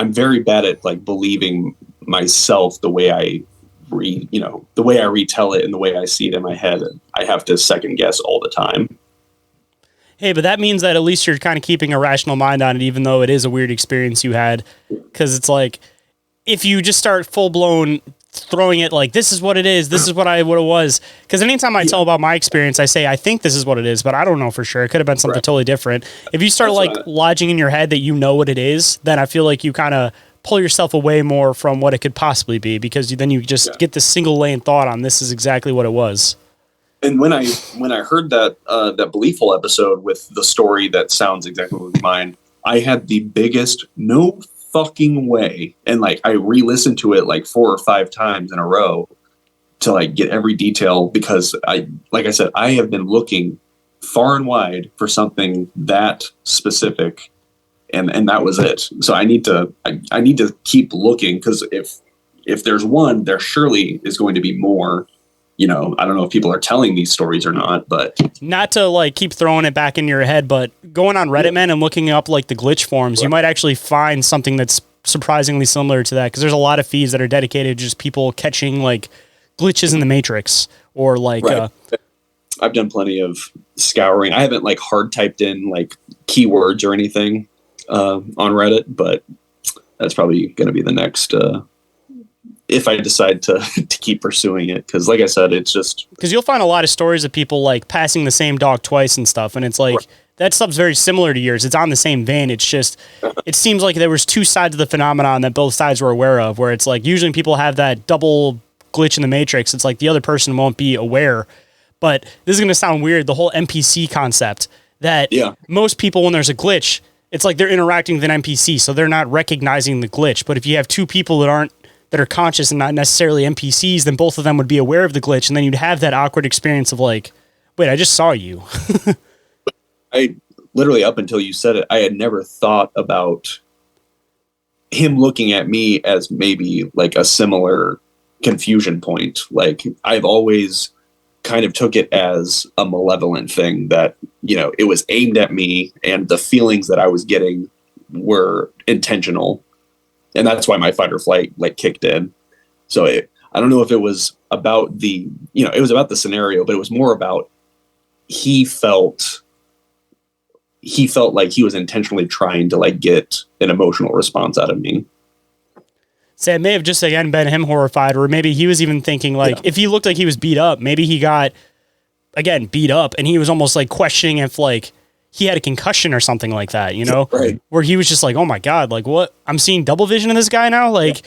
very bad at like believing myself the way I the way I retell it and the way I see it in my head. I have to second guess all the time. Hey, but that means that at least you're kind of keeping a rational mind on it, even though it is a weird experience you had. Because it's like, if you just start full blown throwing it like, this is what it is, this is what it was. Because anytime I tell about my experience, I say, I think this is what it is, but I don't know for sure. It could have been something totally different. If you start lodging in your head that you know what it is, then I feel like you kind of pull yourself away more from what it could possibly be, because then you just get this single lane thought on this is exactly what it was. And when I heard that that Beliefful episode with the story that sounds exactly like mine, I had the biggest no fucking way, and like I re-listened to it like 4 or 5 times in a row to like get every detail, because like I said, I have been looking far and wide for something that specific, and that was it. So I need to keep looking, because if there's one, there surely is going to be more. You know, I don't know if people are telling these stories or not, but not to like keep throwing it back in your head, but going on Reddit, man, and looking up like the glitch forums, you might actually find something that's surprisingly similar to that. Because there's a lot of feeds that are dedicated to just people catching like glitches in the Matrix, or like, I've done plenty of scouring. I haven't like hard typed in like keywords or anything on Reddit, but that's probably going to be the next, if I decide to keep pursuing it. Because like I said, it's just... Because you'll find a lot of stories of people like passing the same dog twice and stuff. And it's like, that stuff's very similar to yours. It's on the same vein. It's just, it seems like there was 2 sides of the phenomenon that both sides were aware of, where it's like, usually people have that double glitch in the Matrix. It's like the other person won't be aware. But this is going to sound weird. The whole NPC concept that most people, when there's a glitch, it's like they're interacting with an NPC. So they're not recognizing the glitch. But if you have 2 people that are conscious and not necessarily NPCs, then both of them would be aware of the glitch, and then you'd have that awkward experience of like, wait, I just saw you. I literally, up until you said it, I had never thought about him looking at me as maybe like a similar confusion point. Like, I've always kind of took it as a malevolent thing, that, you know, it was aimed at me and the feelings that I was getting were intentional. And that's why my fight or flight like kicked in. So I don't know if it was about it was about the scenario, but it was more about he felt like he was intentionally trying to like get an emotional response out of me. So it may have just again been him horrified, or maybe he was even thinking like, if he looked like he was beat up, maybe he got again beat up, and he was almost like questioning if like he had a concussion or something like that, you know, where he was just like, oh my God, like what? I'm seeing double vision in this guy now. Like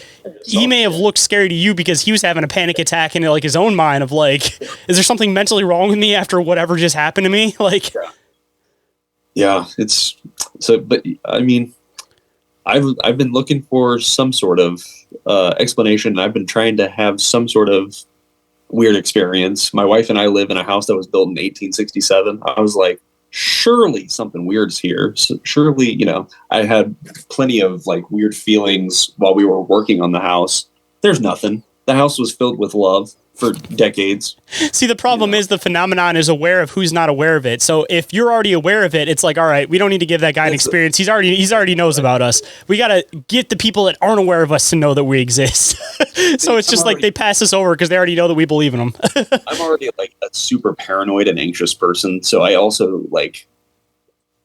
he may have looked scary to you because he was having a panic attack in like his own mind of like, is there something mentally wrong with me after whatever just happened to me? Like, it's so, but I mean, I've been looking for some sort of explanation. I've been trying to have some sort of weird experience. My wife and I live in a house that was built in 1867. I was like, surely something weird's here. So surely, you know, I had plenty of like weird feelings while we were working on the house. There's nothing. The house was filled with love for decades. See, the problem is the phenomenon is aware of who's not aware of it. So if you're already aware of it, it's like, all right, we don't need to give that guy an experience. He's already knows about us. We got to get the people that aren't aware of us to know that we exist. So it's just like they pass us over because they already know that we believe in them. I'm already like a super paranoid and anxious person. So I also like,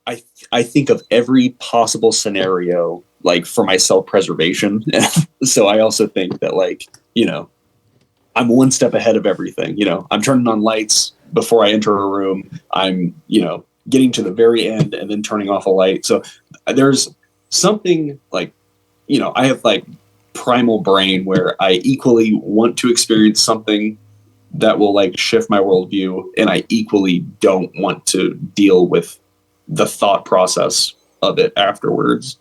I think of every possible scenario like for my self-preservation. So I also think that like, you know, I'm one step ahead of everything. You know, I'm turning on lights before I enter a room. I'm, you know, getting to the very end and then turning off a light. So there's something like, I have like primal brain where I equally want to experience something that will like shift my worldview, and I equally don't want to deal with the thought process of it afterwards.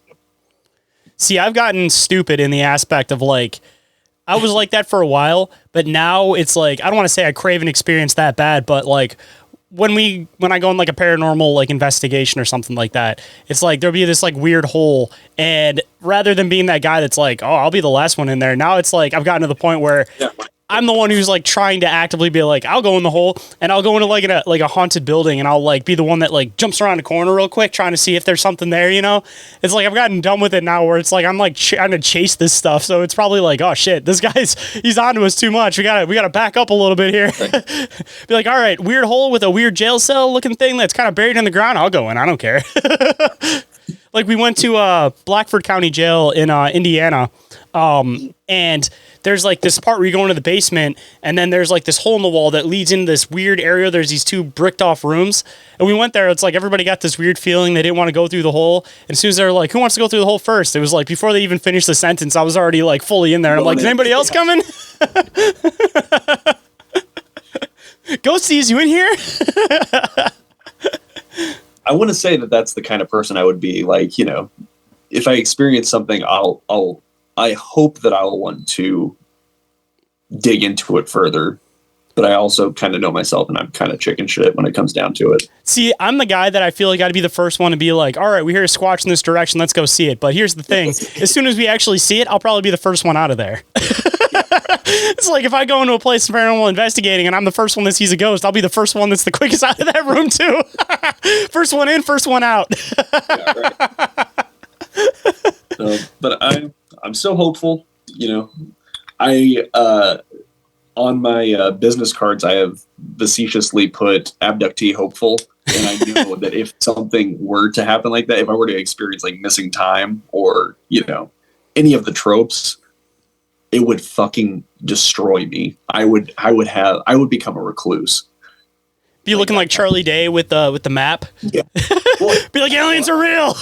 See, I've gotten stupid in the aspect of like, I was like that for a while, but now it's like, I don't want to say I crave an experience that bad, but like when I go in like a paranormal like investigation or something like that, it's like there'll be this like weird hole, and rather than being that guy that's like, oh, I'll be the last one in there, now it's like I've gotten to the point where I'm the one who's like trying to actively be like, I'll go in the hole, and I'll go into like a haunted building, and I'll like be the one that like jumps around a corner real quick trying to see if there's something there, It's like I've gotten done with it now where it's like I'm like trying to chase this stuff, so it's probably like, oh shit, this guy's he's onto us too much. We gotta back up a little bit here. Be like, all right, weird hole with a weird jail cell looking thing that's kind of buried in the ground. I'll go in. I don't care. Like we went to Blackford County Jail in Indiana, and there's like this part where you go into the basement, and then there's like this hole in the wall that leads into this weird area. There's these two bricked off rooms, and we went there. It's like everybody got this weird feeling they didn't want to go through the hole. And as soon as they're like, who wants to go through the hole first? It was like before they even finished the sentence, I was already like fully in there. And I'm like, is anybody else coming? Ghosties, you in here? I want to say that that's the kind of person I would be. Like, if I experience something, I hope that I'll want to dig into it further, but I also kind of know myself, and I'm kind of chicken shit when it comes down to it. See, I'm the guy that I feel like got to be the first one to be like, all right, we hear a squatch in this direction, let's go see it. But here's the thing, as soon as we actually see it, I'll probably be the first one out of there. It's like if I go into a place of paranormal investigating and I'm the first one that sees a ghost, I'll be the first one that's the quickest out of that room too. First one in, first one out. Yeah, right. But I'm so hopeful. I on my business cards I have facetiously put abductee hopeful, and I know that if something were to happen like that, if I were to experience like missing time or any of the tropes, it would fucking destroy me. I would become a recluse. Be looking like Charlie Day with the map. Yeah. Well, be like, aliens are real.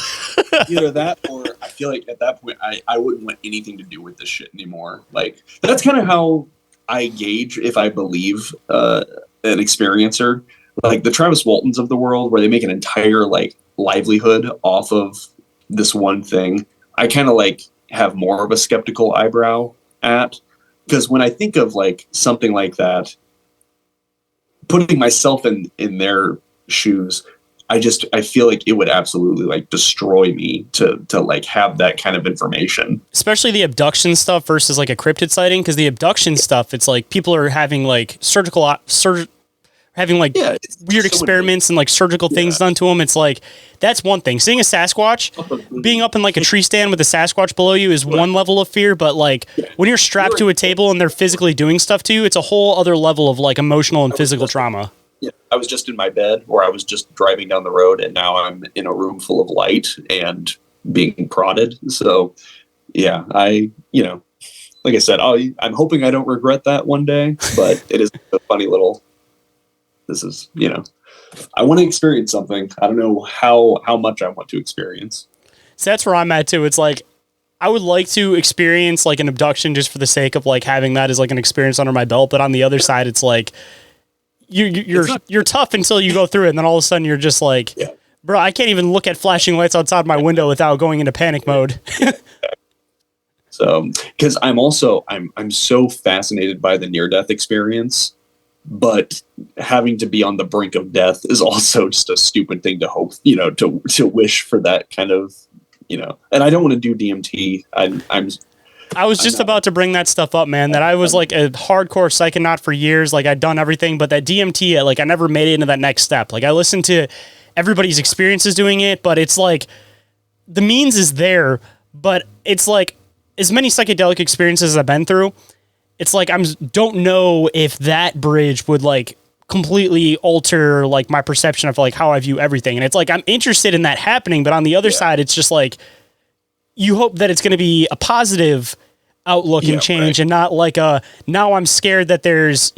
Either that, or I feel like at that point I wouldn't want anything to do with this shit anymore. Like that's kind of how I gauge if I believe an experiencer. Like the Travis Waltons of the world, where they make an entire like livelihood off of this one thing. I kind of like have more of a skeptical eyebrow at, because when I think of like something like that, putting myself in their shoes, I feel like it would absolutely like destroy me to like have that kind of information. Especially the abduction stuff versus like a cryptid sighting, because the abduction stuff, it's like people are having like weird experiments and like surgical things done to them. It's like, that's one thing. Seeing a Sasquatch, being up in like a tree stand with a Sasquatch below you is one level of fear, but like when you're strapped to a table and they're physically doing stuff to you, it's a whole other level of like emotional and physical trauma. Yeah, I was just in my bed, or I was just driving down the road, and now I'm in a room full of light and being prodded. So yeah, like I said, I'm hoping I don't regret that one day, but it is a funny little, I want to experience something. I don't know how much I want to experience. So that's where I'm at too. It's like, I would like to experience like an abduction just for the sake of like having that as like an experience under my belt. But on the other side, it's like, you're tough until you go through it. And then all of a sudden you're just like, bro, I can't even look at flashing lights outside my window without going into panic mode. So, because I'm so fascinated by the near-death experience, but having to be on the brink of death is also just a stupid thing to hope, to wish for that kind of, and I don't want to do DMT. I was just about to bring that stuff up, man, that I was like a hardcore psychonaut for years. Like I'd done everything, but that DMT, like I never made it into that next step. Like I listened to everybody's experiences doing it, but it's like the means is there, but it's like as many psychedelic experiences as I've been through, it's like don't know if that bridge would like completely alter like my perception of like how I view everything. And it's like I'm interested in that happening, but on the other side, it's just like you hope that it's going to be a positive outlook and change, and not like now I'm scared that there's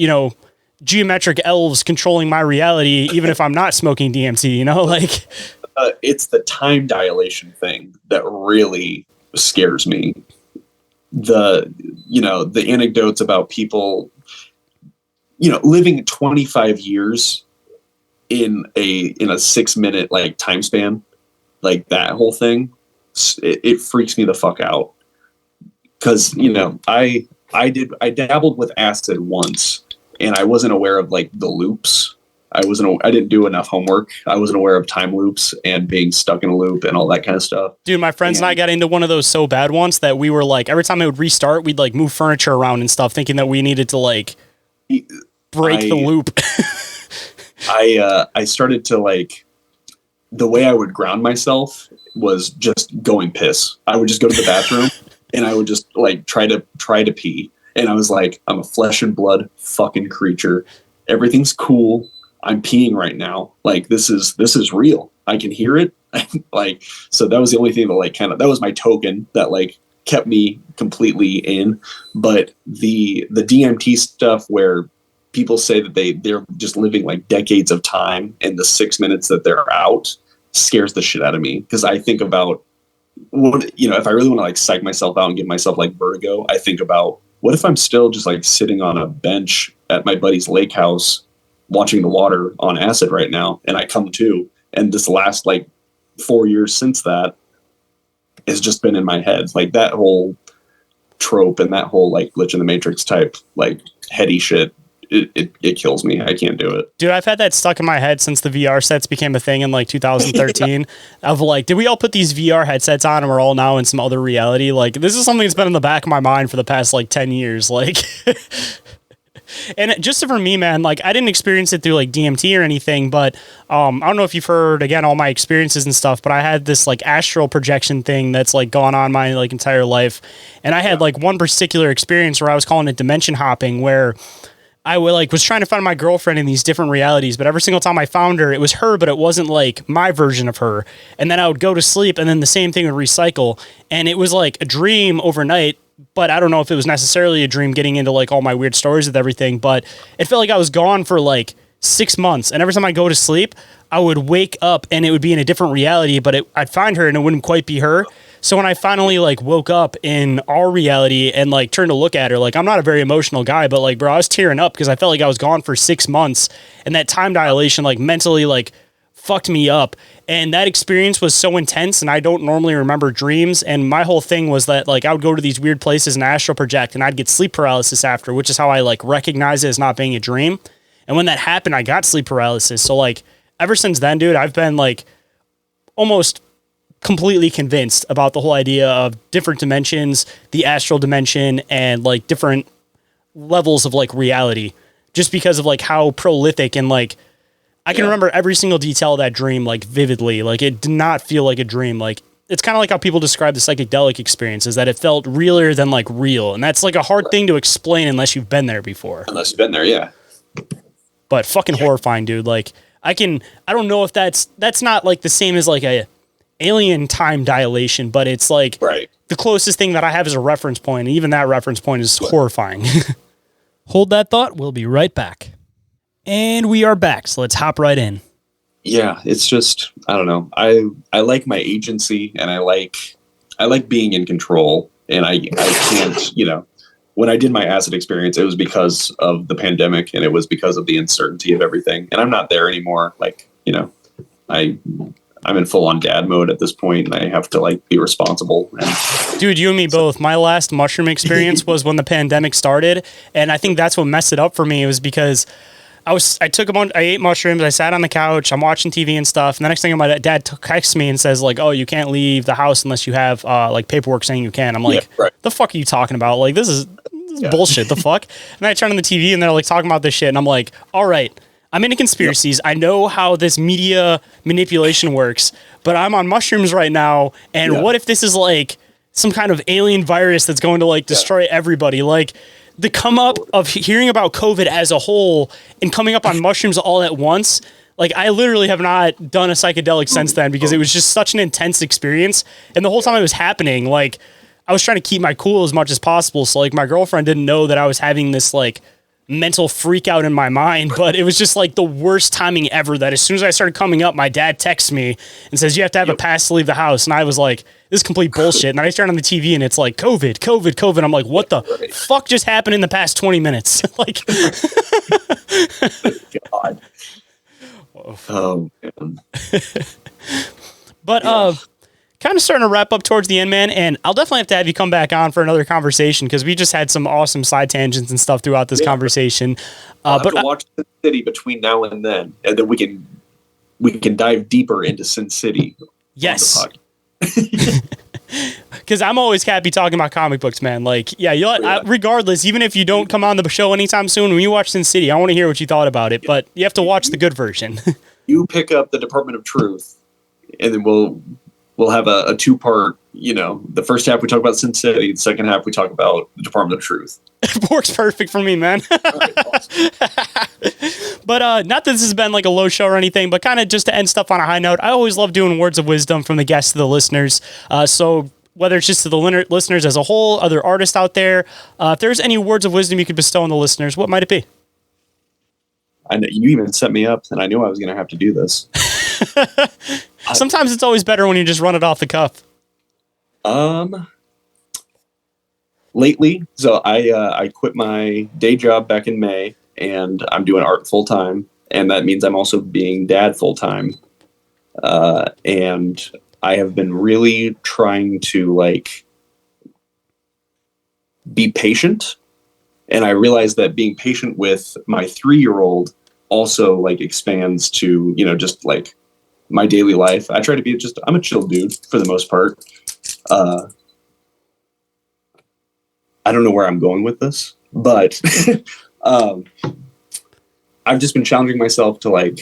geometric elves controlling my reality, even if I'm not smoking DMT, you know, like it's the time dilation thing that really scares me. The anecdotes about people, living 25 years in a 6-minute like time span, like that whole thing, it freaks me the fuck out. Cause I dabbled with acid once and I wasn't aware of like the loops. I didn't do enough homework. I wasn't aware of time loops and being stuck in a loop and all that kind of stuff. Dude, my friends and I got into one of those so bad once that we were like, every time it would restart, we'd like move furniture around and stuff, thinking that we needed to like break the loop. I started to like, the way I would ground myself was just going piss. I would just go to the bathroom and I would just like try to pee. And I was like, I'm a flesh and blood fucking creature. Everything's cool. I'm peeing right now. Like this is real. I can hear it. Like, so that was the only thing that like that was my token that like kept me completely in. But the DMT stuff where people say that they're just living like decades of time and the 6 minutes that they're out scares the shit out of me. Cause I think about if I really want to like psych myself out and give myself like vertigo, I think about what if I'm still just like sitting on a bench at my buddy's lake house watching the water on acid right now and I come to, and this last like 4 years since that has just been in my head. Like that whole trope and that whole like glitch in the matrix type like heady shit, it kills me. I can't do it. Dude, I've had that stuck in my head since the VR sets became a thing in like 2013 of like, did we all put these VR headsets on and we're all now in some other reality? Like this is something that's been in the back of my mind for the past like 10 years. Like, and just for me, man, like I didn't experience it through like DMT or anything, but I don't know if you've heard again, all my experiences and stuff, but I had this like astral projection thing that's like gone on my like entire life. And I had like one particular experience where I was calling it dimension hopping, where I was trying to find my girlfriend in these different realities, but every single time I found her, it was her, but it wasn't like my version of her. And then I would go to sleep and then the same thing would recycle. And it was like a dream overnight, but I don't know if it was necessarily a dream getting into like all my weird stories with everything, but it felt like I was gone for like 6 months. And every time I go to sleep, I would wake up and it would be in a different reality, but I'd find her and it wouldn't quite be her. So when I finally like woke up in our reality and like turned to look at her, like I'm not a very emotional guy, but like, bro, I was tearing up because I felt like I was gone for 6 months and that time dilation like mentally like fucked me up. And that experience was so intense and I don't normally remember dreams. And my whole thing was that like I would go to these weird places and astral project and I'd get sleep paralysis after, which is how I like recognize it as not being a dream. And when that happened, I got sleep paralysis. So like ever since then, dude, I've been like almost completely convinced about the whole idea of different dimensions, the astral dimension, and like different levels of like reality, just because of like how prolific and like I can remember every single detail of that dream like vividly. Like it did not feel like a dream. Like it's kind of like how people describe the psychedelic experience, is that it felt realer than like real, and that's like a hard thing to explain unless you've been there before. Unless you've been there, yeah. But fucking horrifying, dude. Like I don't know if that's not like the same as like a alien time dilation, but it's like the closest thing that I have as a reference point, and even that reference point is horrifying. Hold that thought. We'll be right back. And we are back, so let's hop right in. Yeah, it's just, I don't know. I like my agency and I like being in control, and I can't, when I did my acid experience, it was because of the pandemic and it was because of the uncertainty of everything. And I'm not there anymore. Like, I'm in full on dad mode at this point and I have to like be responsible. Dude, you and me both. My last mushroom experience was when the pandemic started. And I think that's what messed it up for me. It was because I ate mushrooms. I sat on the couch. I'm watching TV and stuff. And the next thing my dad texts me and says like, oh, you can't leave the house unless you have like paperwork saying you can. I'm like, the fuck are you talking about? Like, this is bullshit. The fuck? And I turn on the TV and they're like talking about this shit. And I'm like, all right, I'm into conspiracies. I know how this media manipulation works, but I'm on mushrooms right now. And what if this is like some kind of alien virus that's going to like destroy everybody? Like the come up of hearing about COVID as a whole and coming up on mushrooms all at once. Like I literally have not done a psychedelic since then because it was just such an intense experience. And the whole time it was happening, like I was trying to keep my cool as much as possible. So like my girlfriend didn't know that I was having this like mental freak out in my mind, but it was just like the worst timing ever that as soon as I started coming up, my dad texts me and says, you have to have a pass to leave the house. And I was like, this is complete bullshit. And then I turn on the TV and it's like COVID. I'm like, what the fuck just happened in the past 20 minutes? Like, God. Oh, man. But, kind of starting to wrap up towards the end, man, and I'll definitely have to have you come back on for another conversation because we just had some awesome side tangents and stuff throughout this conversation. I'll have to watch Sin City between now and then then we can dive deeper into Sin City. Yes. Because I'm always happy talking about comic books, man. Like, regardless, even if you don't come on the show anytime soon, when you watch Sin City, I want to hear what you thought about it, but you have to watch the good version. You pick up the Department of Truth, and then we'll have a 2-part, the first half we talk about Sin City, the second half we talk about the Department of Truth. It works perfect for me, man. Right, awesome. But not that this has been like a low show or anything, but kind of just to end stuff on a high note, I always love doing words of wisdom from the guests to the listeners. So whether it's just to the listeners as a whole, other artists out there, if there's any words of wisdom you could bestow on the listeners, what might it be? I know you even set me up, and I knew I was going to have to do this. Sometimes it's always better when you just run it off the cuff. Lately, so I quit my day job back in May, and I'm doing art full time, and that means I'm also being dad full time. And I have been really trying to be patient, and I realized that being patient with my 3-year-old also expands to just my daily life. I try to be I'm a chill dude for the most part. I don't know where I'm going with this, but I've just been challenging myself to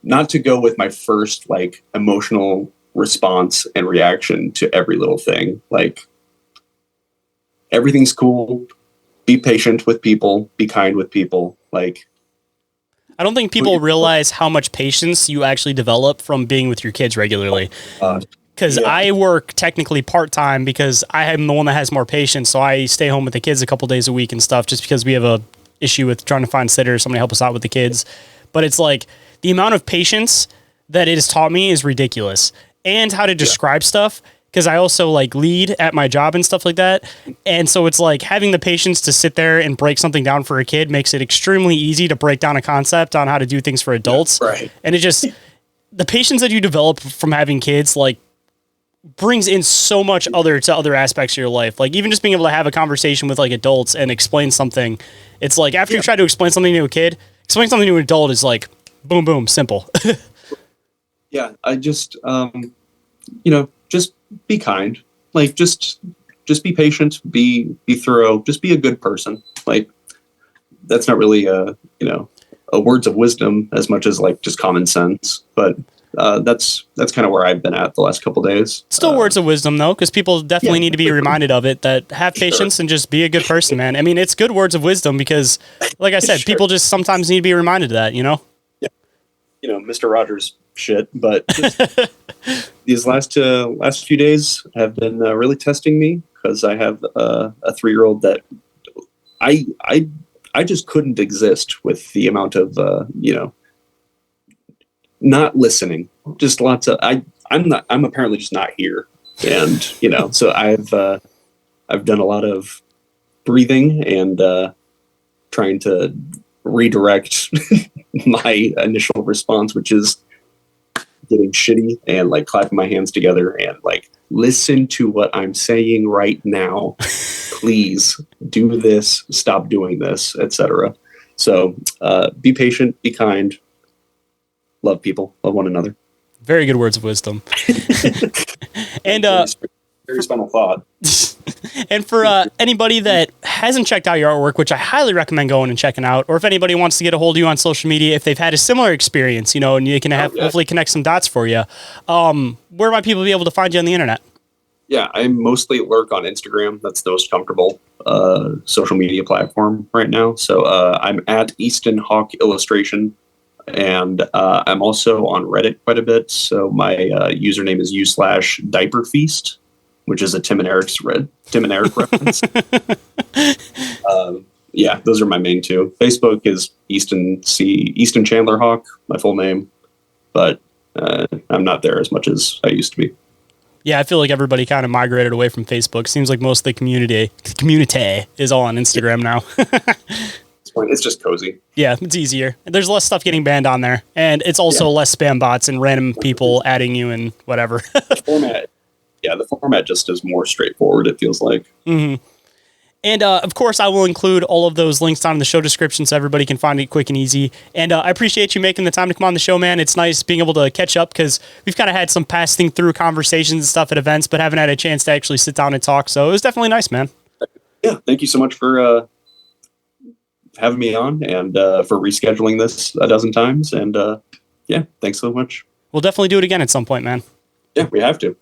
not to go with my first emotional response and reaction to every little thing. Everything's cool. Be patient with people. Be kind with people. I don't think people realize how much patience you actually develop from being with your kids regularly. Because I work technically part-time because I am the one that has more patience. So I stay home with the kids a couple days a week and stuff just because we have a issue with trying to find sitters, somebody to help us out with the kids. But it's the amount of patience that it has taught me is ridiculous. And how to describe stuff. Because I also lead at my job and stuff like that. And so it's having the patience to sit there and break something down for a kid makes it extremely easy to break down a concept on how to do things for adults. Right. And it just, the patience that you develop from having kids, brings in so much to other aspects of your life. Even just being able to have a conversation with adults and explain something. It's after you try to explain something to a kid, explain something to an adult is boom, boom, simple. Yeah. I just, just be kind. Just be patient, be thorough, just be a good person. That's not really a words of wisdom as much as just common sense, but that's kind of where I've been at the last couple days. Still words of wisdom though, because people definitely need to be reminded of it, that have patience and just be a good person, man. I mean, it's good words of wisdom because like I said, people just sometimes need to be reminded of that, Yeah. Mr. Rogers shit, but these last few days have been really testing me because I have a 3-year-old that I just couldn't exist with the amount of not listening. Just lots of I'm apparently just not here, and so I've done a lot of breathing and trying to redirect my initial response, which is getting shitty and clapping my hands together and listen to what I'm saying right now. Please do this, stop doing this, etc. So be patient, be kind, love people, love one another. Very good words of wisdom. And very final thought. And for anybody that hasn't checked out your artwork, which I highly recommend going and checking out, or if anybody wants to get a hold of you on social media, if they've had a similar experience, and you can hopefully connect some dots for you, where might people be able to find you on the internet? Yeah, I mostly lurk on Instagram. That's the most comfortable social media platform right now. So I'm at Easton Hawk Illustration, and I'm also on Reddit quite a bit. So my username is u/diaperfeast, which is a Tim and Eric reference. Yeah, those are my main two. Facebook is Easton C, Easton Chandler Hawk, my full name, but I'm not there as much as I used to be. Yeah, I feel like everybody kind of migrated away from Facebook. Seems like most of the community is all on Instagram now. It's just cozy. Yeah, it's easier. There's less stuff getting banned on there, and it's also less spam bots and random people adding you and whatever. The format just is more straightforward, it feels like. Mm-hmm. And, of course, I will include all of those links down in the show description so everybody can find it quick and easy. And I appreciate you making the time to come on the show, man. It's nice being able to catch up because we've kind of had some passing through conversations and stuff at events, but haven't had a chance to actually sit down and talk. So it was definitely nice, man. Yeah, thank you so much for having me on and for rescheduling this a dozen times. And, thanks so much. We'll definitely do it again at some point, man. Yeah, we have to.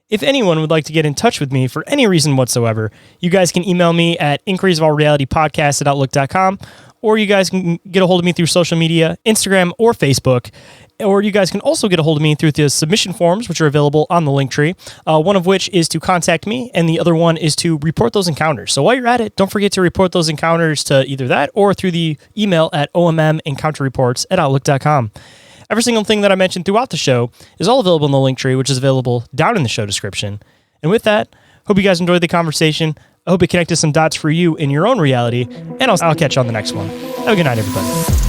If anyone would like to get in touch with me for any reason whatsoever, you guys can email me at inquiriesofourrealitypodcast@outlook.com, or you guys can get a hold of me through social media, Instagram or Facebook, or you guys can also get a hold of me through the submission forms, which are available on the Linktree, one of which is to contact me, and the other one is to report those encounters. So while you're at it, don't forget to report those encounters to either that or through the email at ommencounterreports@outlook.com. Every single thing that I mentioned throughout the show is all available in the Linktree, which is available down in the show description. And with that, hope you guys enjoyed the conversation. I hope it connected some dots for you in your own reality, and I'll catch you on the next one. Have a good night, everybody.